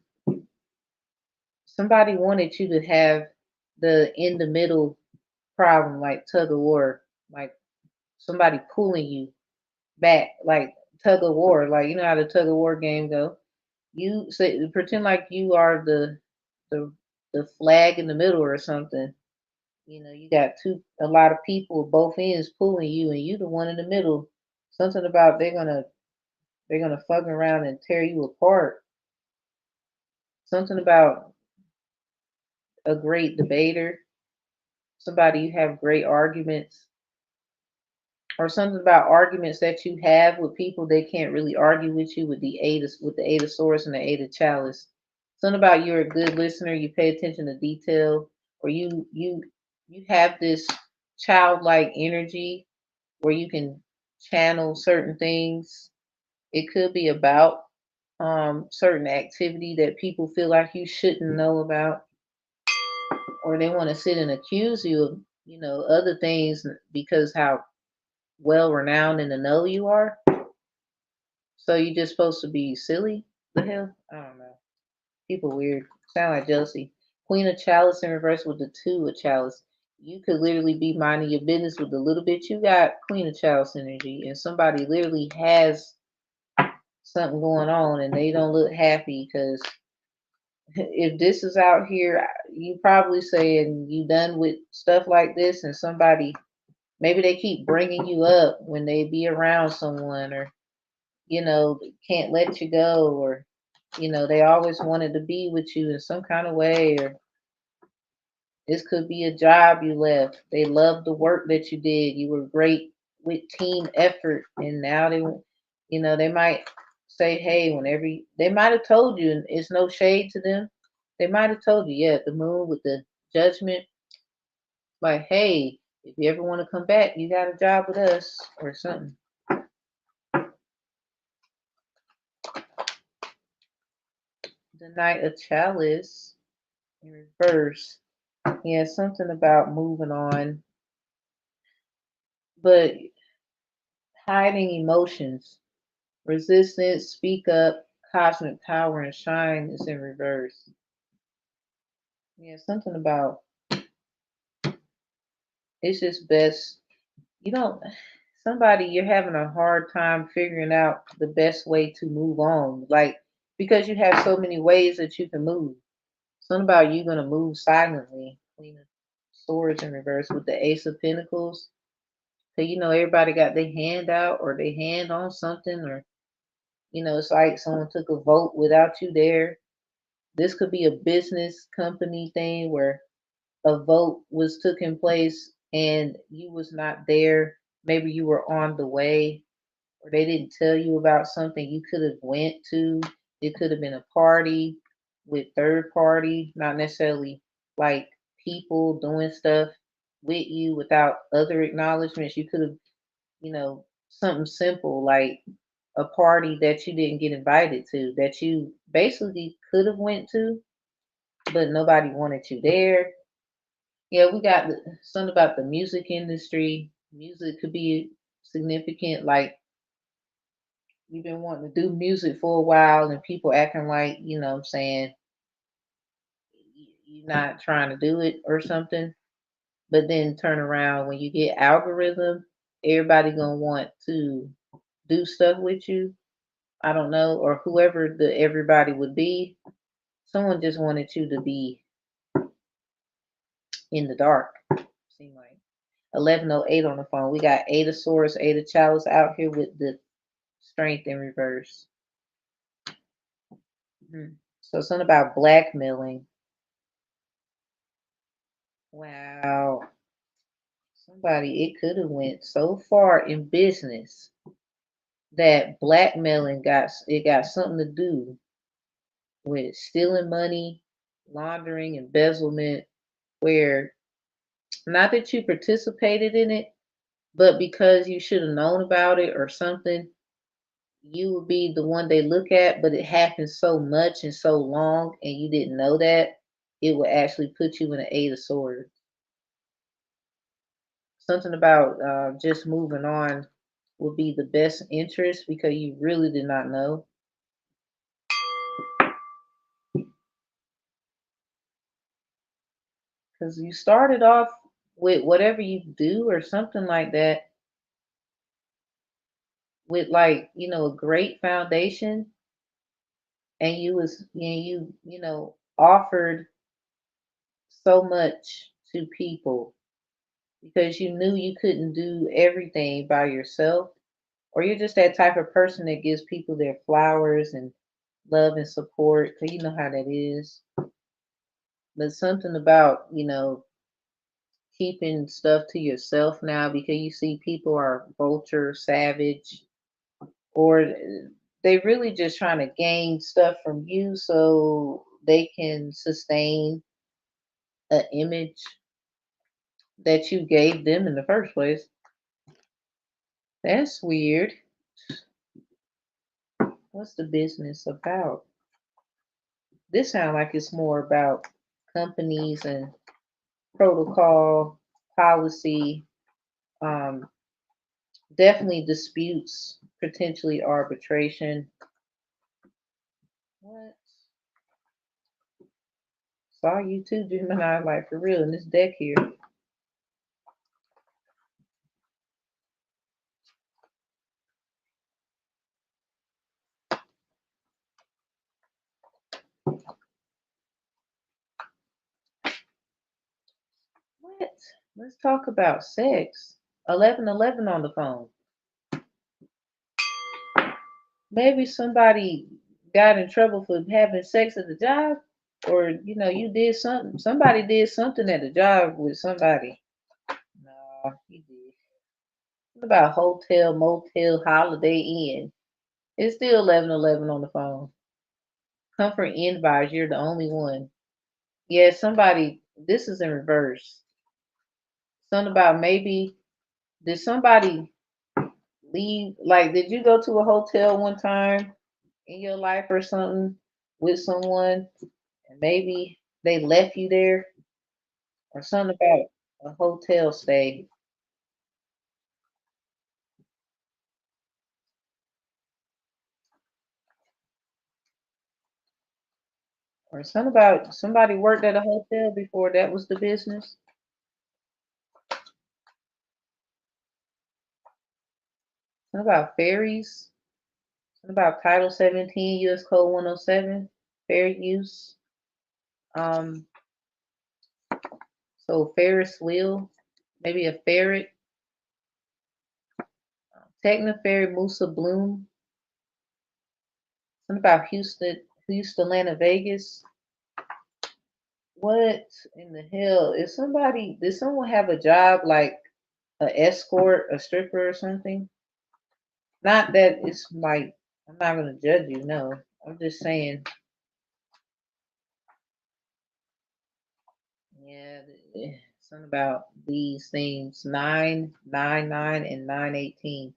somebody wanted you to have the in the middle problem, like tug of war, like somebody pulling you back, like tug of war, like you know how the tug of war game go. You say pretend like you are the the flag in the middle or something. You got a lot of people both ends pulling you, and you the one in the middle. Something about they're gonna fuck around and tear you apart. Something about a great debater, somebody you have great arguments. or something about arguments that you have with people. They can't really argue with you with the eight of swords and the eight of chalice. Something about you're a good listener, you pay attention to detail, or you have this childlike energy where you can channel certain things. It could be about certain activity that people feel like you shouldn't know about, or they want to sit and accuse you of, other things because how well renowned in the know you are. So you just supposed to be silly? The hell? I don't know. People weird. Sound like jealousy. Queen of chalice in reverse with the two of chalice. You could literally be minding your business with the little bit you got, Queen of chalice energy, and somebody literally has something going on and they don't look happy because if this is out here, you probably saying you done with stuff like this, and somebody maybe they keep bringing you up when they be around someone, or can't let you go, or they always wanted to be with you in some kind of way, or this could be a job you left. They loved the work that you did. You were great with team effort, and now they might say, hey, whenever they might have told you, and it's no shade to them. They might have told you, yeah, the moon with the judgment, like, hey, if you ever want to come back, you got a job with us or something. The Knight of Chalice in reverse. Yeah, something about moving on, but hiding emotions. Resistance, speak up, cosmic power, and shine is in reverse. Yeah, something about it's just best. You don't, somebody, you're having a hard time figuring out the best way to move on. Like, because you have so many ways that you can move. Something about you going to move silently. Queen of Swords in reverse with the Ace of Pentacles. So, everybody got their hand out or their hand on something, or, it's like someone took a vote without you there. This could be a business company thing where a vote was taking place and you was not there. Maybe you were on the way, or they didn't tell you about something you could have went to. It could have been a party with third party, not necessarily like people doing stuff with you without other acknowledgments. You could have, something simple like a party that you didn't get invited to, that you basically could have went to, but nobody wanted you there. Yeah, we got something about the music industry. Music could be significant. Like, you've been wanting to do music for a while, and people acting like, what I'm saying, you're not trying to do it or something. But then turn around when you get algorithm, everybody gonna want to do stuff with you. I don't know, or whoever the everybody would be. Someone just wanted you to be in the dark. Seem like 1108 on the phone. We got Eight of Swords, Eight of Chalice out here with the Strength in reverse. So something about blackmailing. Wow. Somebody, it could have went so far in business that blackmailing got something to do with stealing money, laundering, embezzlement, where not that you participated in it, but because you should have known about it or something, you would be the one they look at, but it happened so much and so long and you didn't know that, it would actually put you in an Eight of Swords. Something about just moving on would be the best interest because you really did not know. Because you started off with whatever you do or something like that with, like, a great foundation, and you offered so much to people because you knew you couldn't do everything by yourself, or you're just that type of person that gives people their flowers and love and support, because you know how that is. But something about, keeping stuff to yourself now because you see people are vulture, savage, or they really just trying to gain stuff from you so they can sustain an image that you gave them in the first place. That's weird. What's the business about? This sounds like it's more about companies and protocol, policy, um, definitely disputes, potentially arbitration. What? Saw you too, Gemini, like for real in this deck here. What? Let's talk about sex. 1111 on the phone. Maybe somebody got in trouble for having sex at the job, or you did something. Somebody did something at the job with somebody. No, he did. What about hotel, motel, holiday inn? It's still 1111 on the phone. Comfort Inn vibes. You're the only one. Yeah, somebody. This is in reverse. Something about maybe did somebody leave? Like, did you go to a hotel one time in your life or something with someone, and maybe they left you there, or something about a hotel stay, or something about somebody worked at a hotel before that was the business. Something about ferries. Something about Title 17, U.S. Code 107, fair use. Um, so Ferris wheel, maybe a ferret. Techno Fairy Musa Bloom. Something about Houston, Atlanta, Vegas. What in the hell? Did someone have a job like an escort, a stripper or something? Not that it's like, I'm not gonna judge you, no. I'm just saying, yeah, something about these things. 999 and 918.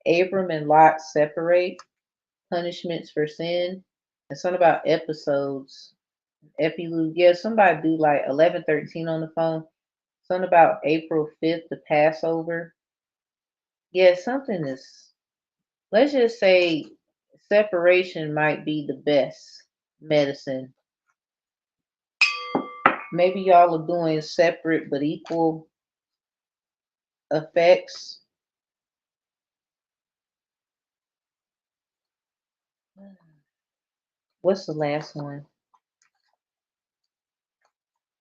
Abram and Lot separate, punishments for sin, and something about episodes. Epilogue. Yeah, somebody do like 1113 on the phone. Something about April 5th, the Passover. Yeah, something is, let's just say separation might be the best medicine. Maybe y'all are doing separate but equal effects. What's the last one?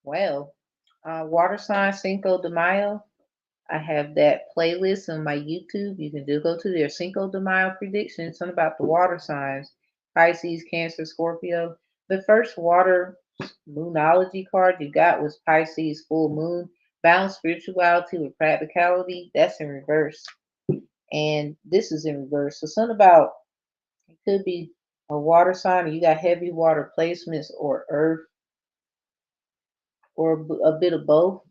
Well, water sign Cinco de Mayo. I have that playlist on my YouTube. You can do go to their Cinco de Mayo predictions. Something about the water signs: Pisces, Cancer, Scorpio. The first water moonology card you got was Pisces full moon. Balance spirituality with practicality. That's in reverse. And this is in reverse. So something about it could be a water sign, or you got heavy water placements, or earth, or a bit of both.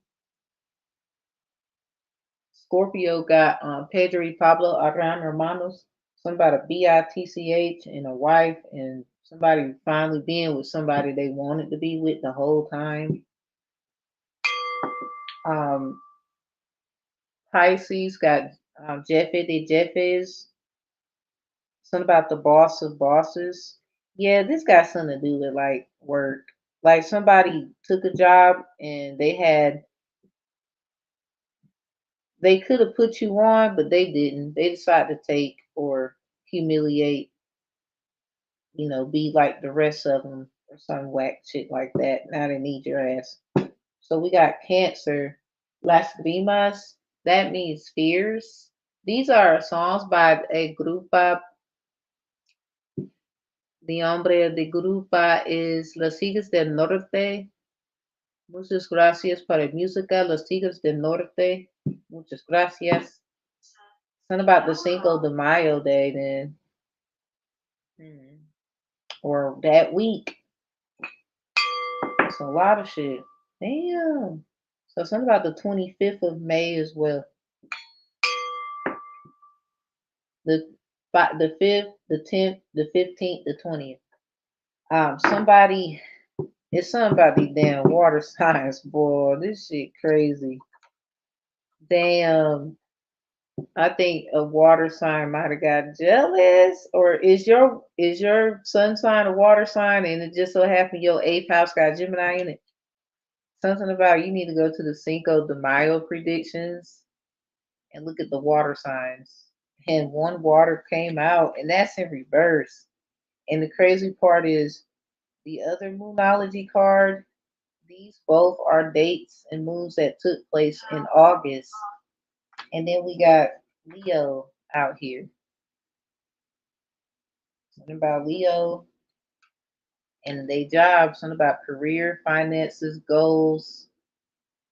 Scorpio got Pedro y Pablo Aran Hermanos. Somebody BITCH and a wife, and somebody finally being with somebody they wanted to be with the whole time. Um, Pisces got Jefe de Jefes. Something about the boss of bosses. Yeah, this got something to do with like work. Like somebody took a job and they could have put you on, but they didn't. They decided to take or humiliate, be like the rest of them or some whack shit like that. Now they need your ass. So we got Cancer, Las Grimas. That means fears. These are songs by a grupa. The nombre de grupa is Las Hijas del Norte. Muchas gracias para música, los Tigres del Norte. Muchas gracias. Something about the Cinco de Mayo day then. Hmm. Or that week. It's a lot of shit. Damn. So something about the 25th of May as well. The the 5th, the 10th, the 15th, the 20th. Somebody, it's something about these damn water signs, boy. This shit crazy. Damn. I think a water sign might have got jealous. Or is your sun sign a water sign and it just so happened your eighth house got Gemini in it? Something about you need to go to the Cinco de Mayo predictions and look at the water signs. And one water came out, and that's in reverse. And the crazy part is the other moonology card, these both are dates and moons that took place in August. And then we got Leo out here. Something about Leo and their job, something about career, finances, goals,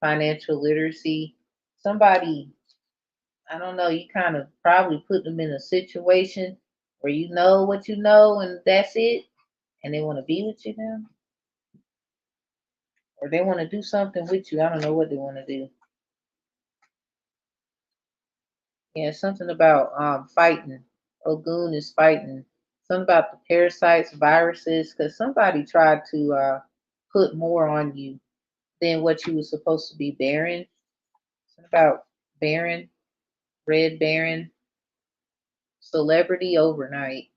financial literacy. Somebody, I don't know, you kind of probably put them in a situation where you know what you know and that's it, and they want to be with you now, or they want to do something with you. I don't know what they want to do. Yeah, something about fighting. Ogun is fighting. Something about the parasites, viruses, because somebody tried to put more on you than what you were supposed to be bearing. Something about Baron, Red Baron, celebrity overnight.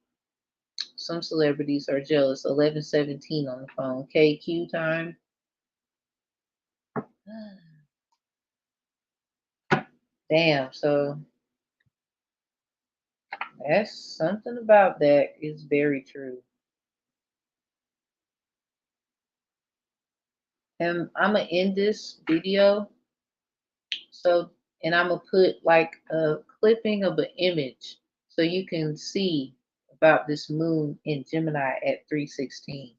Some celebrities are jealous. 11:17 on the phone. KQ time. Damn. So that's something about that is very true. And I'm gonna end this video. So, and I'm gonna put like a clipping of an image so you can see about this moon in Gemini at 3:16.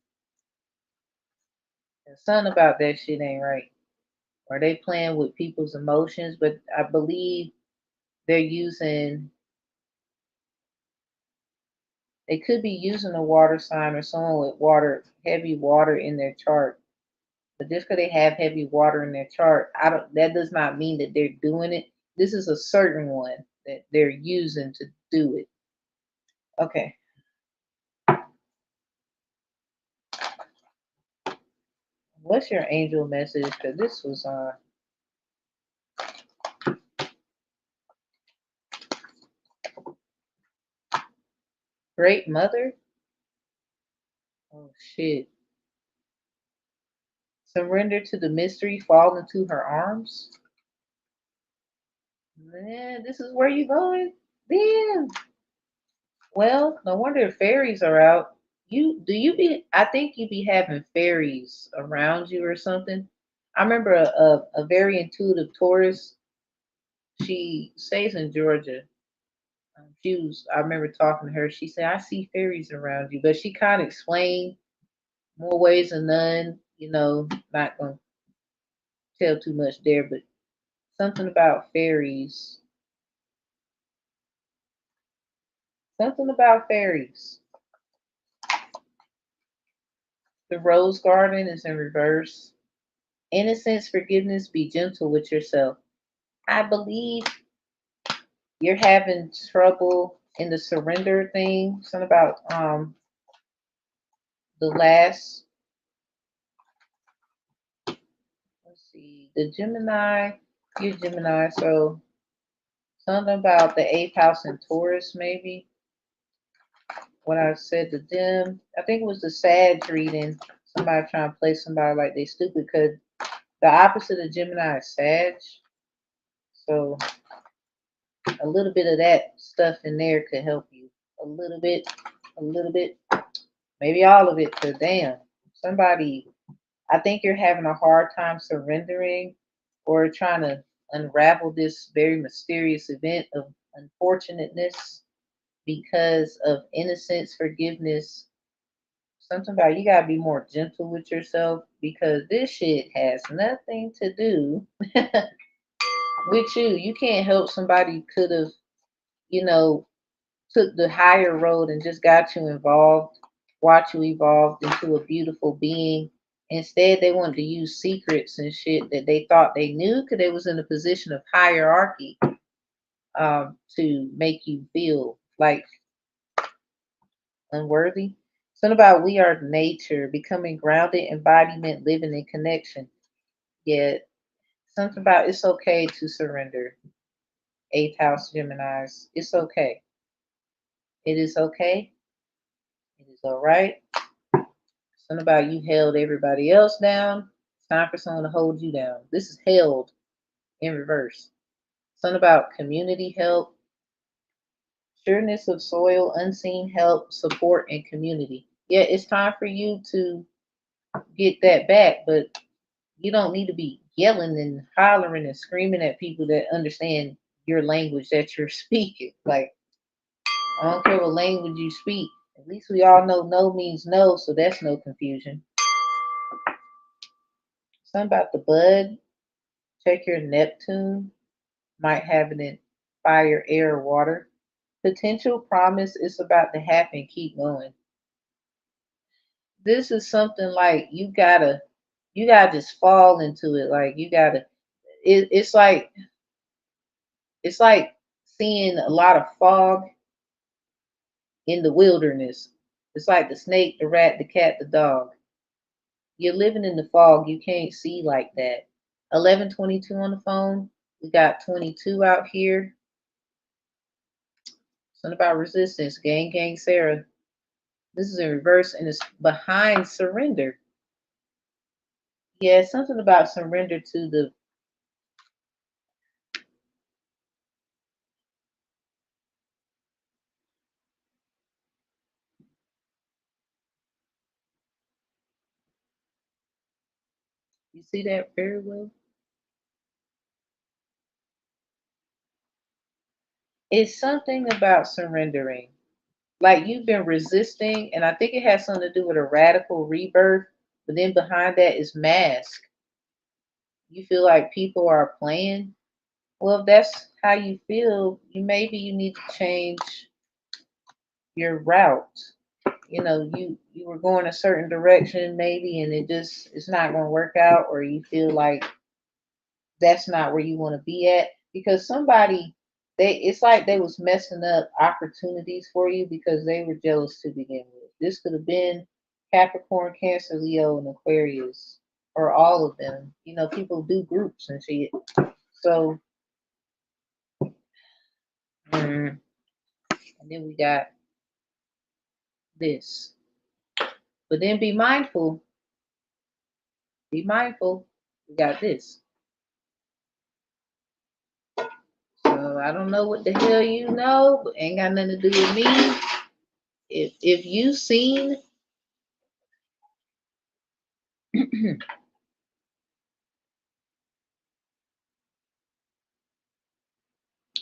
And something about that shit ain't right. Are they playing with people's emotions? But I believe they're using. They could be using a water sign or someone with water, heavy water in their chart. But just because they have heavy water in their chart, I don't. That does not mean that they're doing it. This is a certain one that they're using to do it. Okay. What's your angel message? Because this was Great Mother. Oh shit! Surrender to the mystery. Fall into her arms. Man, this is where you going. Damn. Well, no wonder fairies are out. You be? I think you be having fairies around you or something. I remember a very intuitive Taurus. She stays in Georgia. She was. I remember talking to her. She said, "I see fairies around you," but she kind of explained more ways than none. Not gonna tell too much there, but something about fairies. Something about fairies. The rose garden is in reverse. Innocence, forgiveness, be gentle with yourself. I believe you're having trouble in the surrender thing. Something about the last, let's see, the Gemini, you're Gemini, so something about the eighth house in Taurus, maybe. When I said the dim, I think it was the Sag reading. Somebody trying to play somebody like they stupid because the opposite of Gemini is Sag. So a little bit of that stuff in there could help you. A little bit, maybe all of it. Cause damn, somebody, I think you're having a hard time surrendering or trying to unravel this very mysterious event of unfortunateness because of innocence, forgiveness, Something about you gotta be more gentle with yourself because this shit has nothing to do with you. You can't help somebody could have, you know, took the higher road and just got you involved, watch you evolve into a beautiful being. Instead, they wanted to use secrets and shit that they thought they knew because they was in a position of hierarchy, to make you feel like unworthy. Something about we are nature, becoming grounded embodiment, living in connection. Yet something about it's okay to surrender. Eighth house Geminis. It's okay. It is okay. It is all right. Something about you held everybody else down. It's time for someone to hold you down. This is held in reverse. Something about community help, sureness of soil, unseen help, support, and community. Yeah, it's time for you to get that back, but you don't need to be yelling and hollering and screaming at people that understand your language that you're speaking. Like, I don't care what language you speak. At least we all know no means no, so that's no confusion. Something about the bud. Check your Neptune. Might have it in fire, air, or water. Potential promise is about to happen. Keep going. This is something like you gotta just fall into it. Like you gotta. It's like seeing a lot of fog in the wilderness. It's like the snake, the rat, the cat, the dog. You're living in the fog. You can't see like that. 1122 on the phone. We got 22 out here. Something about resistance. Gang, gang, Sarah. This is in reverse and it's behind surrender. Yeah, something about surrender to the. You see that very well? It's something about surrendering. Like you've been resisting, and I think it has something to do with a radical rebirth. But then behind that is mask. You feel like people are playing. Well, if that's how you feel, you need to change your route. You were going a certain direction maybe, and it's not going to work out, or you feel like that's not where you want to be at because somebody they it's like they was messing up opportunities for you because they were jealous to begin with. This could have been Capricorn, Cancer, Leo, and Aquarius, or all of them. People do groups and shit. So, and then we got this. But then be mindful. We got this. So I don't know what the hell but ain't got nothing to do with me. If you seen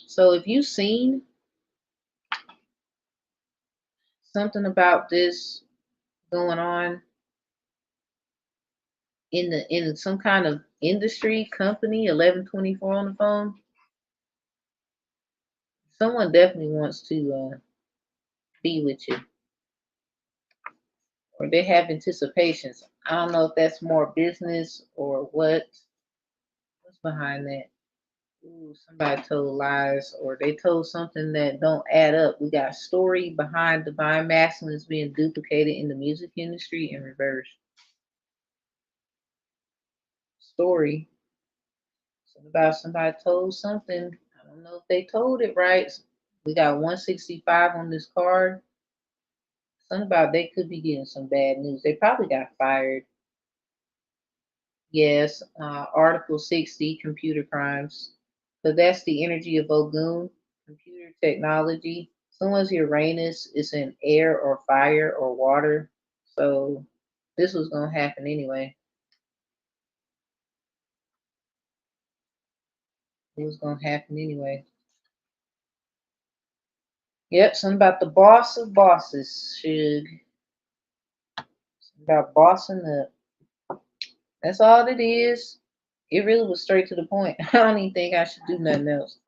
so if you seen something about this going on in some kind of industry company, 1124 on the phone, someone definitely wants to be with you, or they have anticipations. I don't know if that's more business or what's behind that. Ooh, somebody told lies or they told something that don't add up. We got story behind divine masculine is being duplicated in the music industry in reverse. Story. Something about somebody told something. I don't know if they told it right. We got 165 on this card. Something about they could be getting some bad news. They probably got fired. Yes, Article 60, computer crimes. So that's the energy of Ogun, computer technology. Someone's Uranus is in air or fire or water. So this was going to happen anyway. It was going to happen anyway. Yep, something about the boss of bosses, Shug. About bossing up. That's all it is. It really was straight to the point. I don't even think I should do nothing else.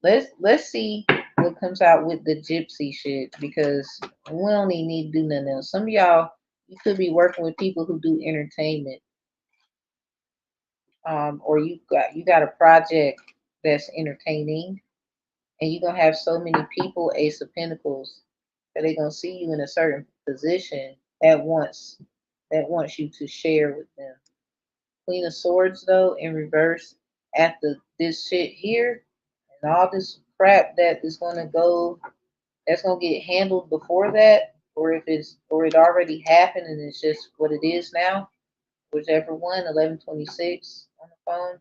Let's see what comes out with the gypsy shit because we don't even need to do nothing else. Some of y'all, you could be working with people who do entertainment, or you got a project that's entertaining, and you're gonna have so many people, Ace of Pentacles, that they're gonna see you in a certain position that wants you to share with them. Queen of Swords though in reverse after this shit here and all this crap that is gonna go that's gonna get handled before that, or if it's or it already happened and it's just what it is now, whichever one, 1126 on the phone.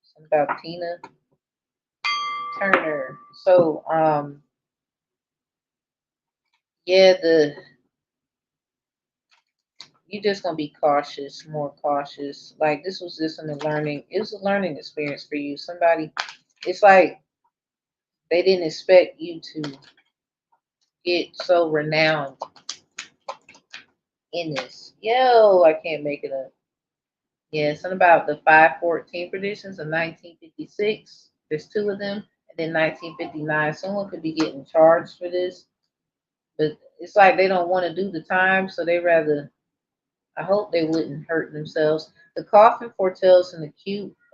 Something about Tina Turner. So yeah, the you're just gonna be cautious, more cautious. Like this was just it was a learning experience for you. Somebody, it's like they didn't expect you to get so renowned in this. Yo, I can't make it up. Yeah, something about the 514 predictions of 1956. There's two of them, and then 1959. Someone could be getting charged for this, but it's like they don't want to do the time, so they rather. I hope they wouldn't hurt themselves. The coffin foretells an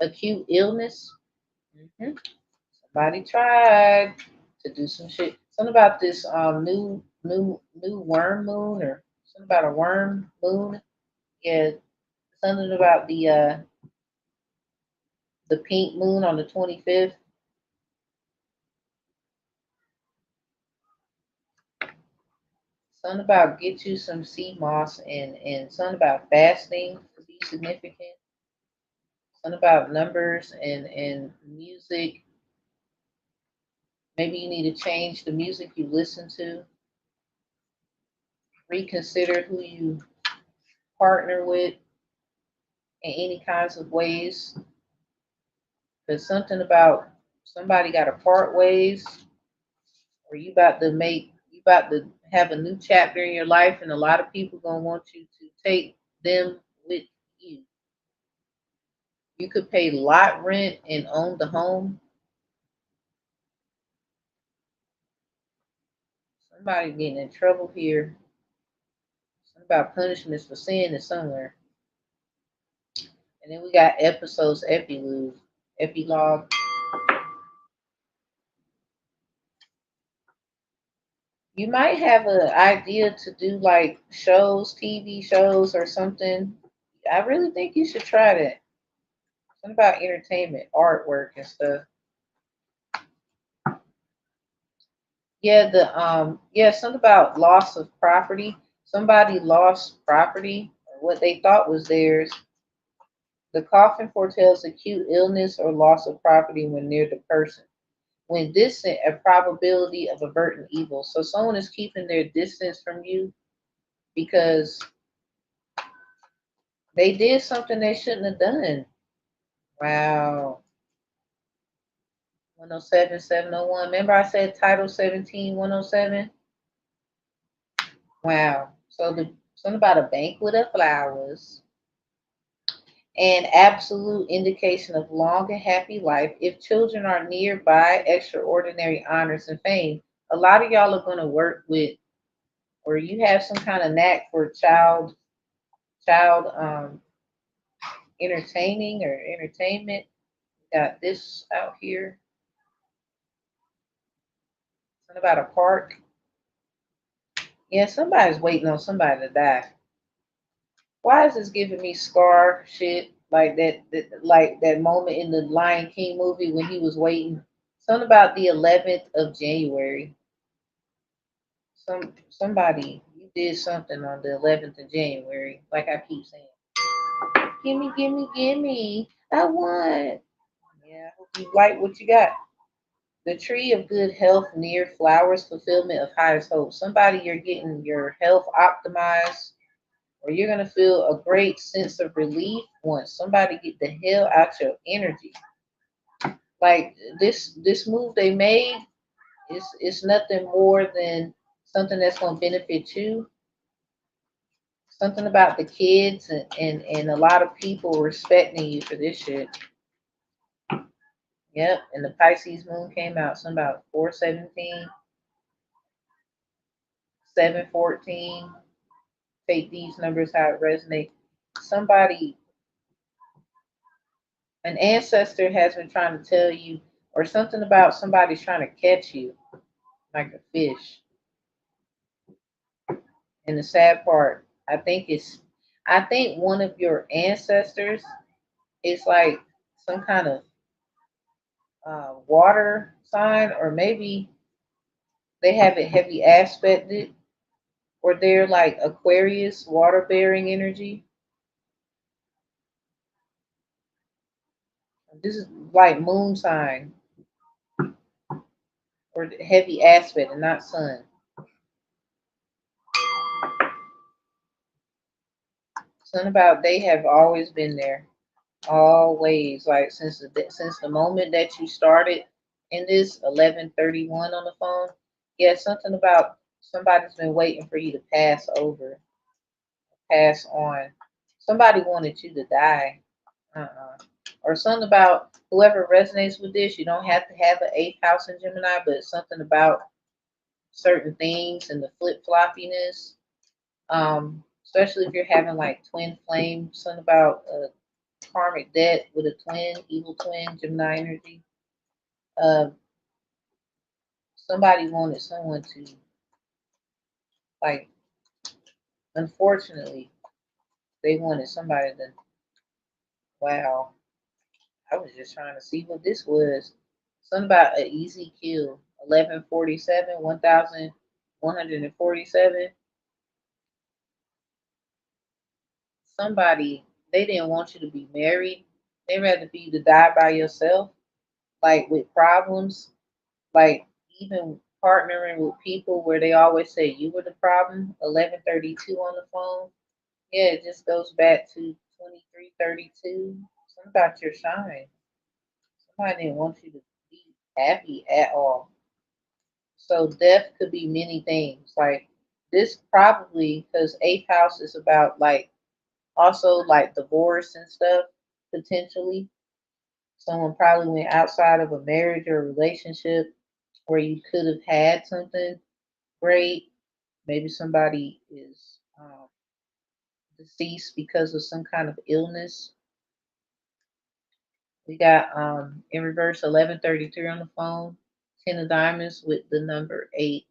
acute illness. hmm Somebody tried to do some shit. Something about this new worm moon or something about a worm moon. Yeah, something about the pink moon on the 25th. Something about get you some sea moss and something about fasting to be significant. Something about numbers and music. Maybe you need to change the music you listen to. Reconsider who you partner with in any kinds of ways. There's something about somebody got to part ways, or you about to have a new chapter in your life, and a lot of people gonna want you to take them with you. You could pay lot rent and own the home. Somebody getting in trouble here. Something about punishments for sin is somewhere. And then we got episodes epilogue. You might have an idea to do like shows, TV shows or something. I really think you should try that. Something about entertainment, artwork and stuff. Yeah, something about loss of property. Somebody lost property or what they thought was theirs. The coffin foretells acute illness or loss of property when near the person. When distant, a probability of averting evil. So someone is keeping their distance from you because they did something they shouldn't have done. Wow. 107, 701. Remember I said title 17, 107? Wow. So the something about a banquet of flowers. An absolute indication of long and happy life. If children are nearby, extraordinary honors and fame. A lot of y'all are going to work with, or you have some kind of knack for child entertaining or entertainment. Got this out here. Something about a park. Yeah, somebody's waiting on somebody to die. Why is this giving me Scar shit like like that moment in the Lion King movie when he was waiting? Something about the 11th of January. Somebody you did something on the 11th of January, like I keep saying. Gimme, gimme, gimme. I want. Yeah, I hope you like what you got. The tree of good health near flowers, fulfillment of highest hope. Somebody you're getting your health optimized, or you're gonna feel a great sense of relief once somebody get the hell out your energy. Like this move they made is nothing more than something that's gonna benefit you. Something about the kids and a lot of people respecting you for this shit. Yep, and the Pisces moon came out. Something about 417, 714. Take these numbers how it resonates. Somebody, an ancestor has been trying to tell you, or something about somebody's trying to catch you like a fish. And the sad part, I think one of your ancestors is like some kind of water sign, or maybe they have it heavy aspected, or they're like Aquarius, water bearing energy. This is like moon sign or heavy aspect and not sun. Something about they have always been there, always, like since the moment that you started in this 11:31 on the phone. Yeah, something about somebody's been waiting for you to pass over, pass on. Somebody wanted you to die. Or something about whoever resonates with this. You don't have to have an eighth house in Gemini, but something about certain things and the flip floppiness. Especially if you're having like twin flame, something about karmic debt with a twin, evil twin, Gemini energy. Uh, Somebody wanted someone to, like, unfortunately, they wanted somebody to, wow, I was just trying to see what this was. Something about an easy kill. 1147, 1147. Somebody, they didn't want you to be married. They rather for you to die by yourself, like with problems, like even partnering with people where they always say you were the problem. 1132 on the phone. Yeah, it just goes back to 2332. Something about your shine. Somebody didn't want you to be happy at all. So death could be many things. Like this probably because eighth house is about like also like divorce and stuff potentially. Someone probably went outside of a marriage or a relationship where you could have had something great. Maybe somebody is deceased because of some kind of illness. We got in reverse 1133 on the phone, 10 of diamonds with the number 8.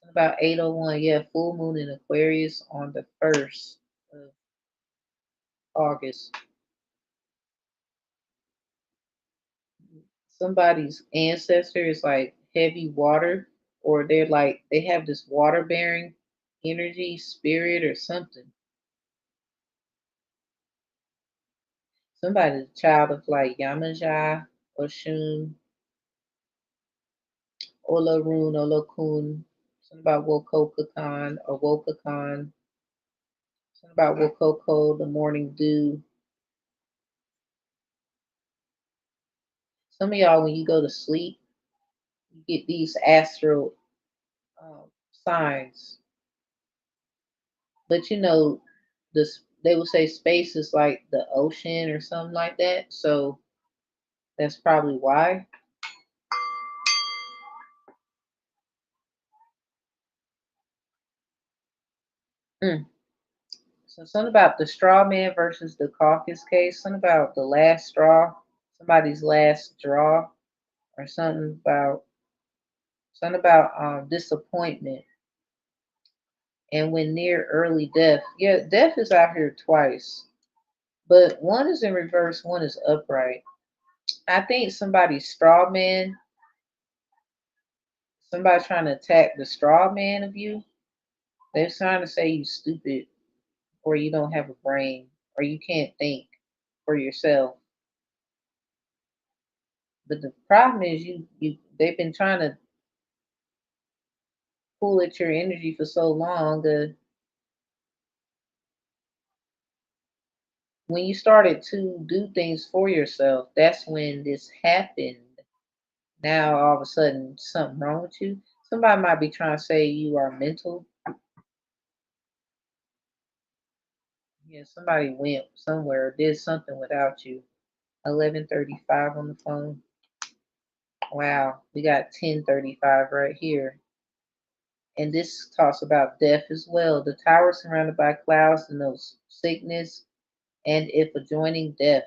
About 801, yeah, full moon in Aquarius on the 1st of August. Somebody's ancestor is like heavy water, or they're like, they have this water bearing energy, spirit, or something. Somebody's a child of like Yamaja, Oshun, Olarun, Olokun, something about Wokokakan or Wokakan, something about Wokoko, the morning dew. Some of y'all, when you go to sleep, you get these astral signs. But you know, this they would say space is like the ocean or something like that. So that's probably why. Mm. So something about the straw man versus the caucus case. Something about the last straw, somebody's last draw, or something about disappointment. And when near early death, yeah, death is out here twice, but one is in reverse, one is upright. I think somebody's straw man, somebody trying to attack the straw man of you. They're trying to say you stupid, or you don't have a brain, or you can't think for yourself. But the problem is you they've been trying to pull at your energy for so long. When you started to do things for yourself, that's when this happened. Now all of a sudden something wrong with you. Somebody might be trying to say you are mental. Yeah, somebody went somewhere, did something without you. 11:35 on the phone. Wow, we got 10:35 right here. And this talks about death as well. The tower surrounded by clouds denotes sickness and if adjoining death.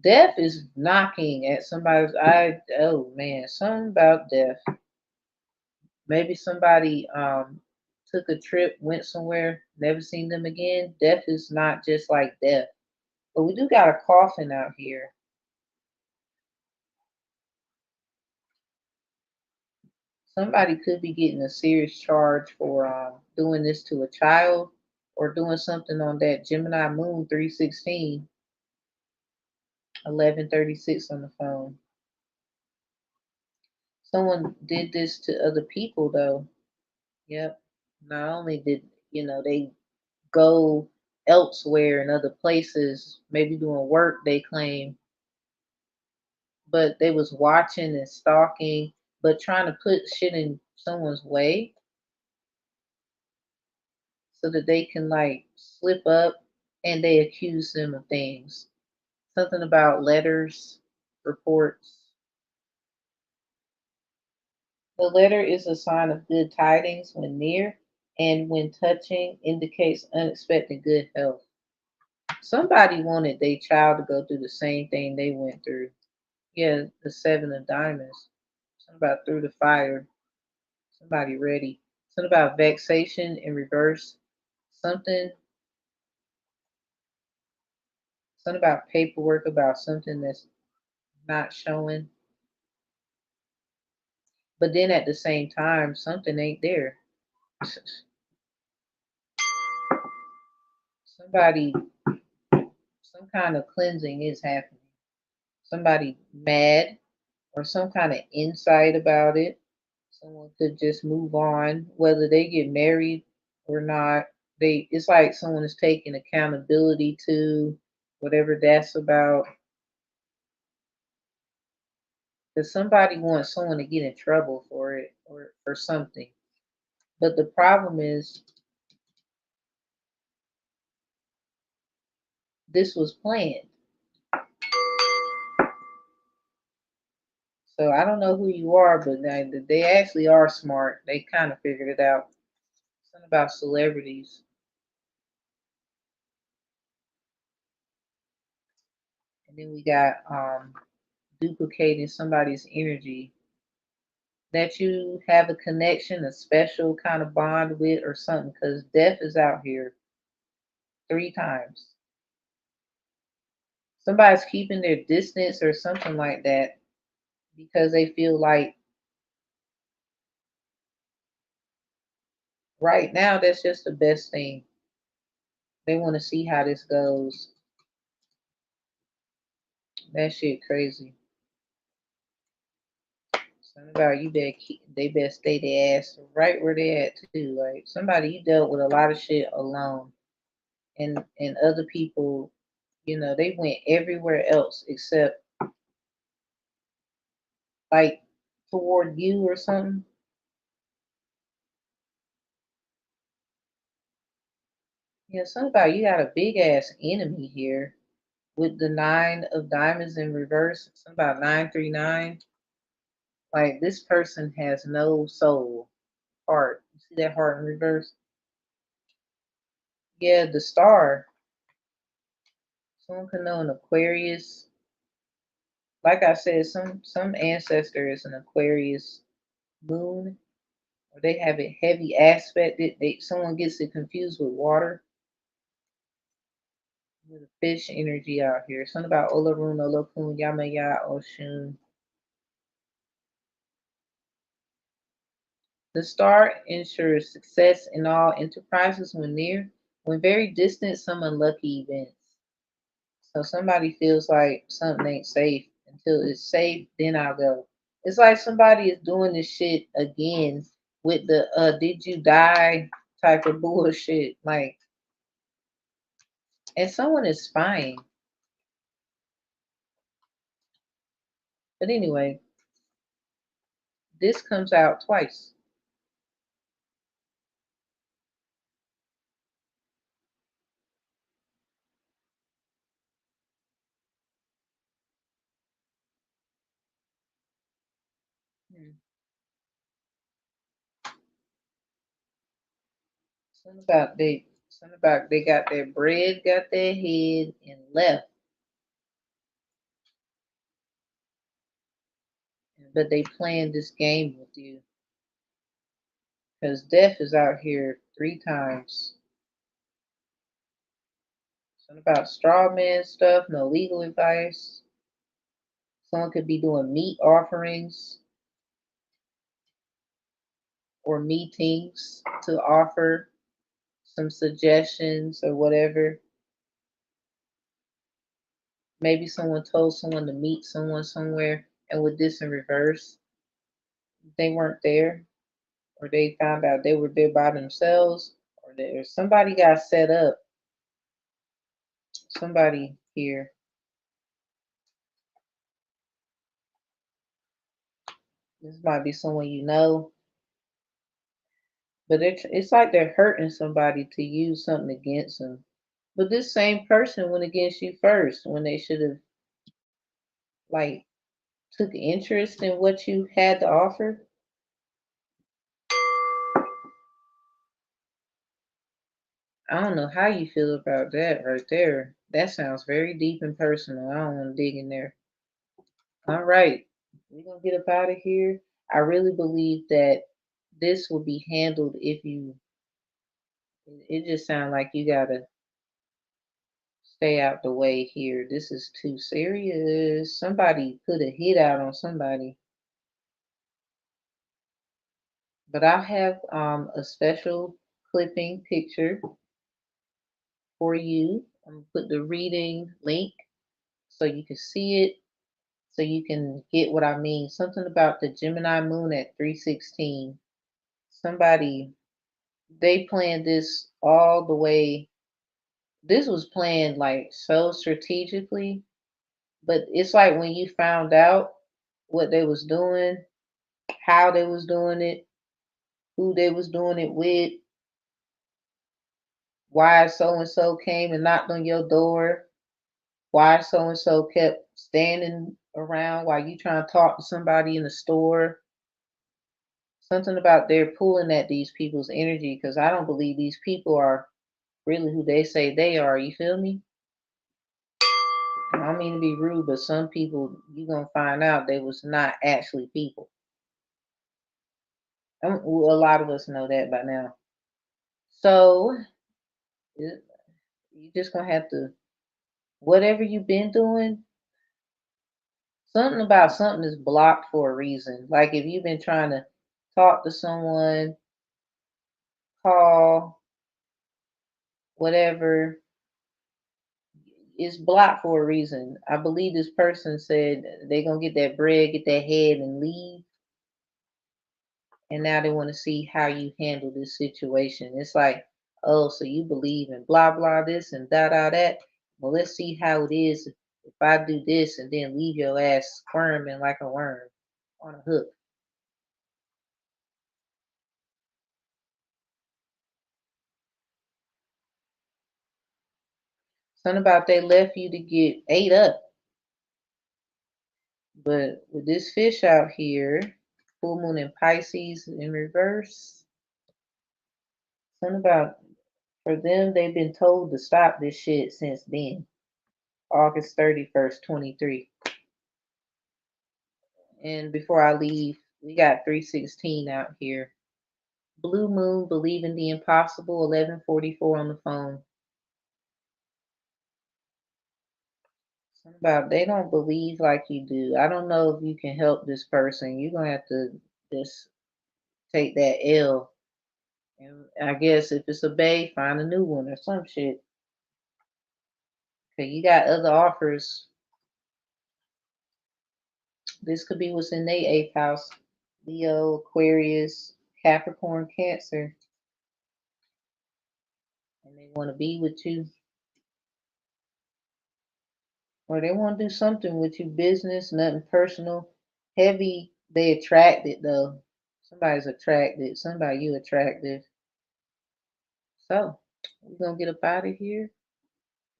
Death is knocking at somebody's eye. Oh man, something about death. Maybe somebody took a trip, went somewhere, never seen them again. Death is not just like death. But we do got a coffin out here. Somebody could be getting a serious charge for doing this to a child or doing something on that Gemini moon 316. 11:36 on the phone. Someone did this to other people though. Yep. Not only did, they go elsewhere in other places, maybe doing work they claim, but they was watching and stalking, but trying to put shit in someone's way so that they can like slip up and they accuse them of things. Something about letters, reports. The letter is a sign of good tidings when near, and when touching indicates unexpected good health. Somebody wanted their child to go through the same thing they went through. Yeah, the seven of diamonds. Something about through the fire. Somebody ready. Something about vexation in reverse. Something, something about paperwork about something that's not showing. But then at the same time, something ain't there. Somebody, some kind of cleansing is happening. Somebody mad or some kind of insight about it. Someone could just move on, whether they get married or not. It's like someone is taking accountability to whatever that's about. Because somebody wants someone to get in trouble for it or for something. But the problem is this was planned. So I don't know who you are, but they actually are smart. They kind of figured it out. Something about celebrities. And then we got duplicating somebody's energy that you have a connection, a special kind of bond with, or something, because death is out here 3 times. Somebody's keeping their distance or something like that because they feel like right now that's just the best thing. They want to see how this goes. That shit crazy. Something about you better keep, they better stay their ass right where they at too. Like somebody you dealt with a lot of shit alone, and other people, they went everywhere else except like toward you or something. Yeah, something about you got a big ass enemy here with the 9 of diamonds in reverse. Something about 939. Like this person has no soul, heart. You see that heart in reverse? Yeah, the star. Someone could know an Aquarius. Like I said, some ancestor is an Aquarius moon, or they have a heavy aspect. Someone gets it confused with water, with a fish energy out here. Something about Olarun, Olokun, Yamaya, Oshun. The star ensures success in all enterprises when near, when very distant, some unlucky events. So somebody feels like something ain't safe until it's safe, then I'll go. It's like somebody is doing this shit again with the did you die type of bullshit. Like, and someone is spying. But anyway, this comes out twice. Something about they got their bread, got their head, and left. But they playing this game with you. Because death is out here 3 times. Something about straw man stuff, no legal advice. Someone could be doing meat offerings or meetings to offer some suggestions or whatever. Maybe someone told someone to meet someone somewhere, and with this in reverse, they weren't there, or they found out they were there by themselves, or somebody got set up. Somebody here. This might be someone you know, but it's like they're hurting somebody to use something against them. But this same person went against you first when they should have like took interest in what you had to offer. I don't know how you feel about that right there. That sounds very deep and personal. I don't want to dig in there. All right, we're gonna get up out of here. I really believe that this will be handled if you. It just sounds like you gotta stay out the way here. This is too serious. Somebody put a hit out on somebody. But I have a special clipping picture for you. I'm gonna put the reading link so you can see it, so you can get what I mean. Something about the Gemini moon at 316. Somebody, they planned this all the way. This was planned like so strategically, but it's like when you found out what they was doing, how they was doing it, who they was doing it with, why so and so came and knocked on your door, why so and so kept standing around while you trying to talk to somebody in the store. Something about they're pulling at these people's energy because I don't believe these people are really who they say they are. You feel me? I don't mean to be rude, but some people you're gonna find out they was not actually people. Well, a lot of us know that by now. So you just gonna have to whatever you've been doing. Something about something is blocked for a reason. Like if you've been trying to talk to someone, call, whatever, it's blocked for a reason. I believe this person said they're gonna get that bread, get that head, and leave. And now they want to see how you handle this situation. It's like, oh, so you believe in blah blah this and da da that. Well, let's see how it is if I do this and then leave your ass squirming like a worm on a hook. Something about they left you to get ate up. But with this fish out here, full moon in Pisces in reverse, something about for them, they've been told to stop this shit since then, August 31st, 23. And before I leave, we got 316 out here. Blue Moon, believing the impossible, 1144 on the phone. Something about they don't believe like you do. I don't know if you can help this person. You're going to have to just take that L. And I guess if it's a bae, find a new one or some shit. Okay, you got other offers. This could be what's in their eighth house. Leo, Aquarius, Capricorn, Cancer. And they want to be with you. Or they want to do something with you, business, nothing personal. Heavy, they attracted though. Somebody's attracted. Somebody you attractive. So we're gonna get up out of here.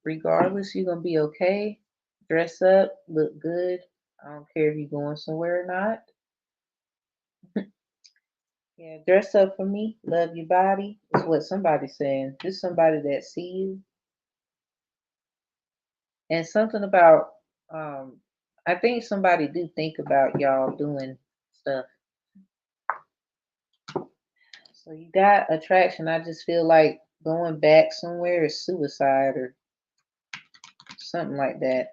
Regardless, you're gonna be okay. Dress up, look good. I don't care if you're going somewhere or not. Yeah, dress up for me, love your body is what somebody's saying. This somebody that see you. And something about um I think somebody do think about y'all doing stuff. So you got attraction. I just feel like going back somewhere is suicide or something like that.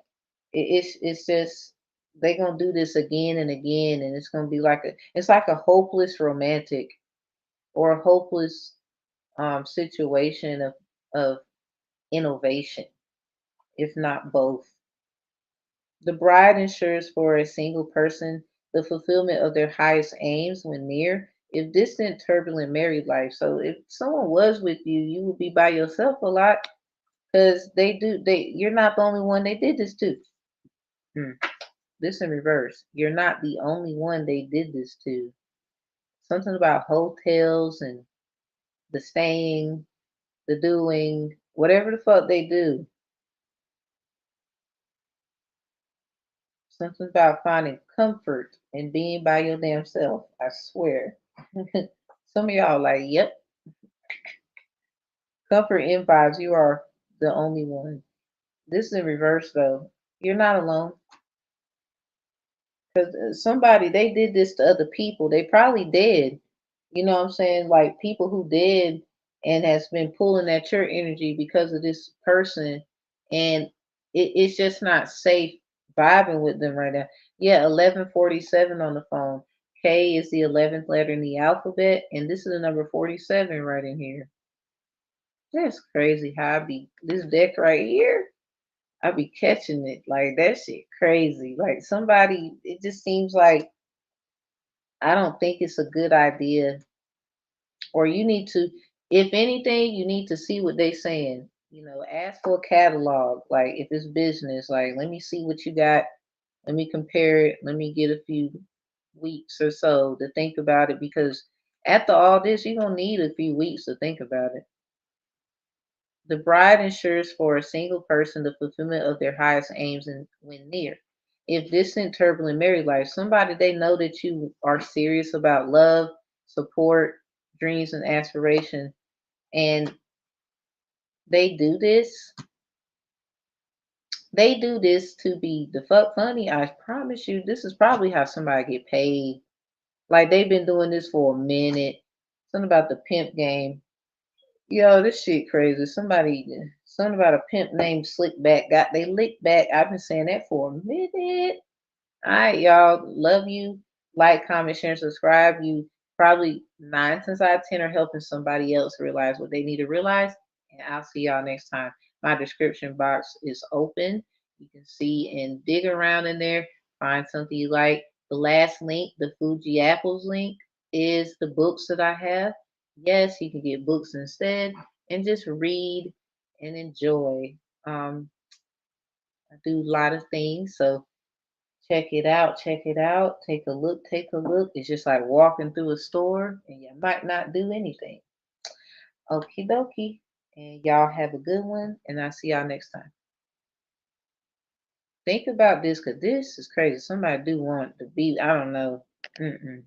It's just they gonna do this again and again, and it's gonna be like a hopeless romantic or a hopeless situation of innovation, if not both. The bride ensures for a single person the fulfillment of their highest aims when near, if distant, turbulent married life. So if someone was with you, you would be by yourself a lot because you're not the only one they did this to. Hmm. This in reverse. You're not the only one they did this to. Something about hotels and the staying, the doing, whatever the fuck they do. Something about finding comfort and being by your damn self. I swear. Some of y'all like, yep, comfort in vibes. You are the only one. This is in reverse though. You're not alone. Because somebody, they did this to other people. They probably did. You know what I'm saying? Like people who did and has been pulling at your energy because of this person. And it's just not safe vibing with them right now. Yeah, 1147 on the phone. K is the 11th letter in the alphabet. And this is the number 47 right in here. That's crazy how I be, this deck right here. I be catching it. Like that shit crazy. Like somebody, it just seems like I don't think it's a good idea. Or you need to, if anything, you need to see what they saying. You know, ask for a catalog. Like if it's business, like let me see what you got. Let me compare it. Let me get a few weeks or so to think about it because after all this, you're gonna need a few weeks to think about it. The bride ensures for a single person the fulfillment of their highest aims and when near. If distant, turbulent married life, somebody they know that you are serious about love, support, dreams, and aspiration, and they do this. They do this to be the fuck funny. I promise you, this is probably how somebody get paid. Like they've been doing this for a minute. Something about the pimp game. Yo, this shit crazy. Something about a pimp named Slickback got they licked back. I've been saying that for a minute. All right, y'all. Love you. Like, comment, share, and subscribe. You probably 9 times out of 10 are helping somebody else realize what they need to realize. And I'll see y'all next time. My description box is open. You can see and dig around in there. Find something you like. The last link, the Fuji Apples link, is the books that I have. Yes, you can get books instead and just read and enjoy. I do a lot of things, so check it out. Check it out. Take a look. Take a look. It's just like walking through a store and you might not do anything. Okie dokie. And y'all have a good one. And I'll see y'all next time. Think about this because this is crazy. Somebody do want to be, I don't know. Mm-mm.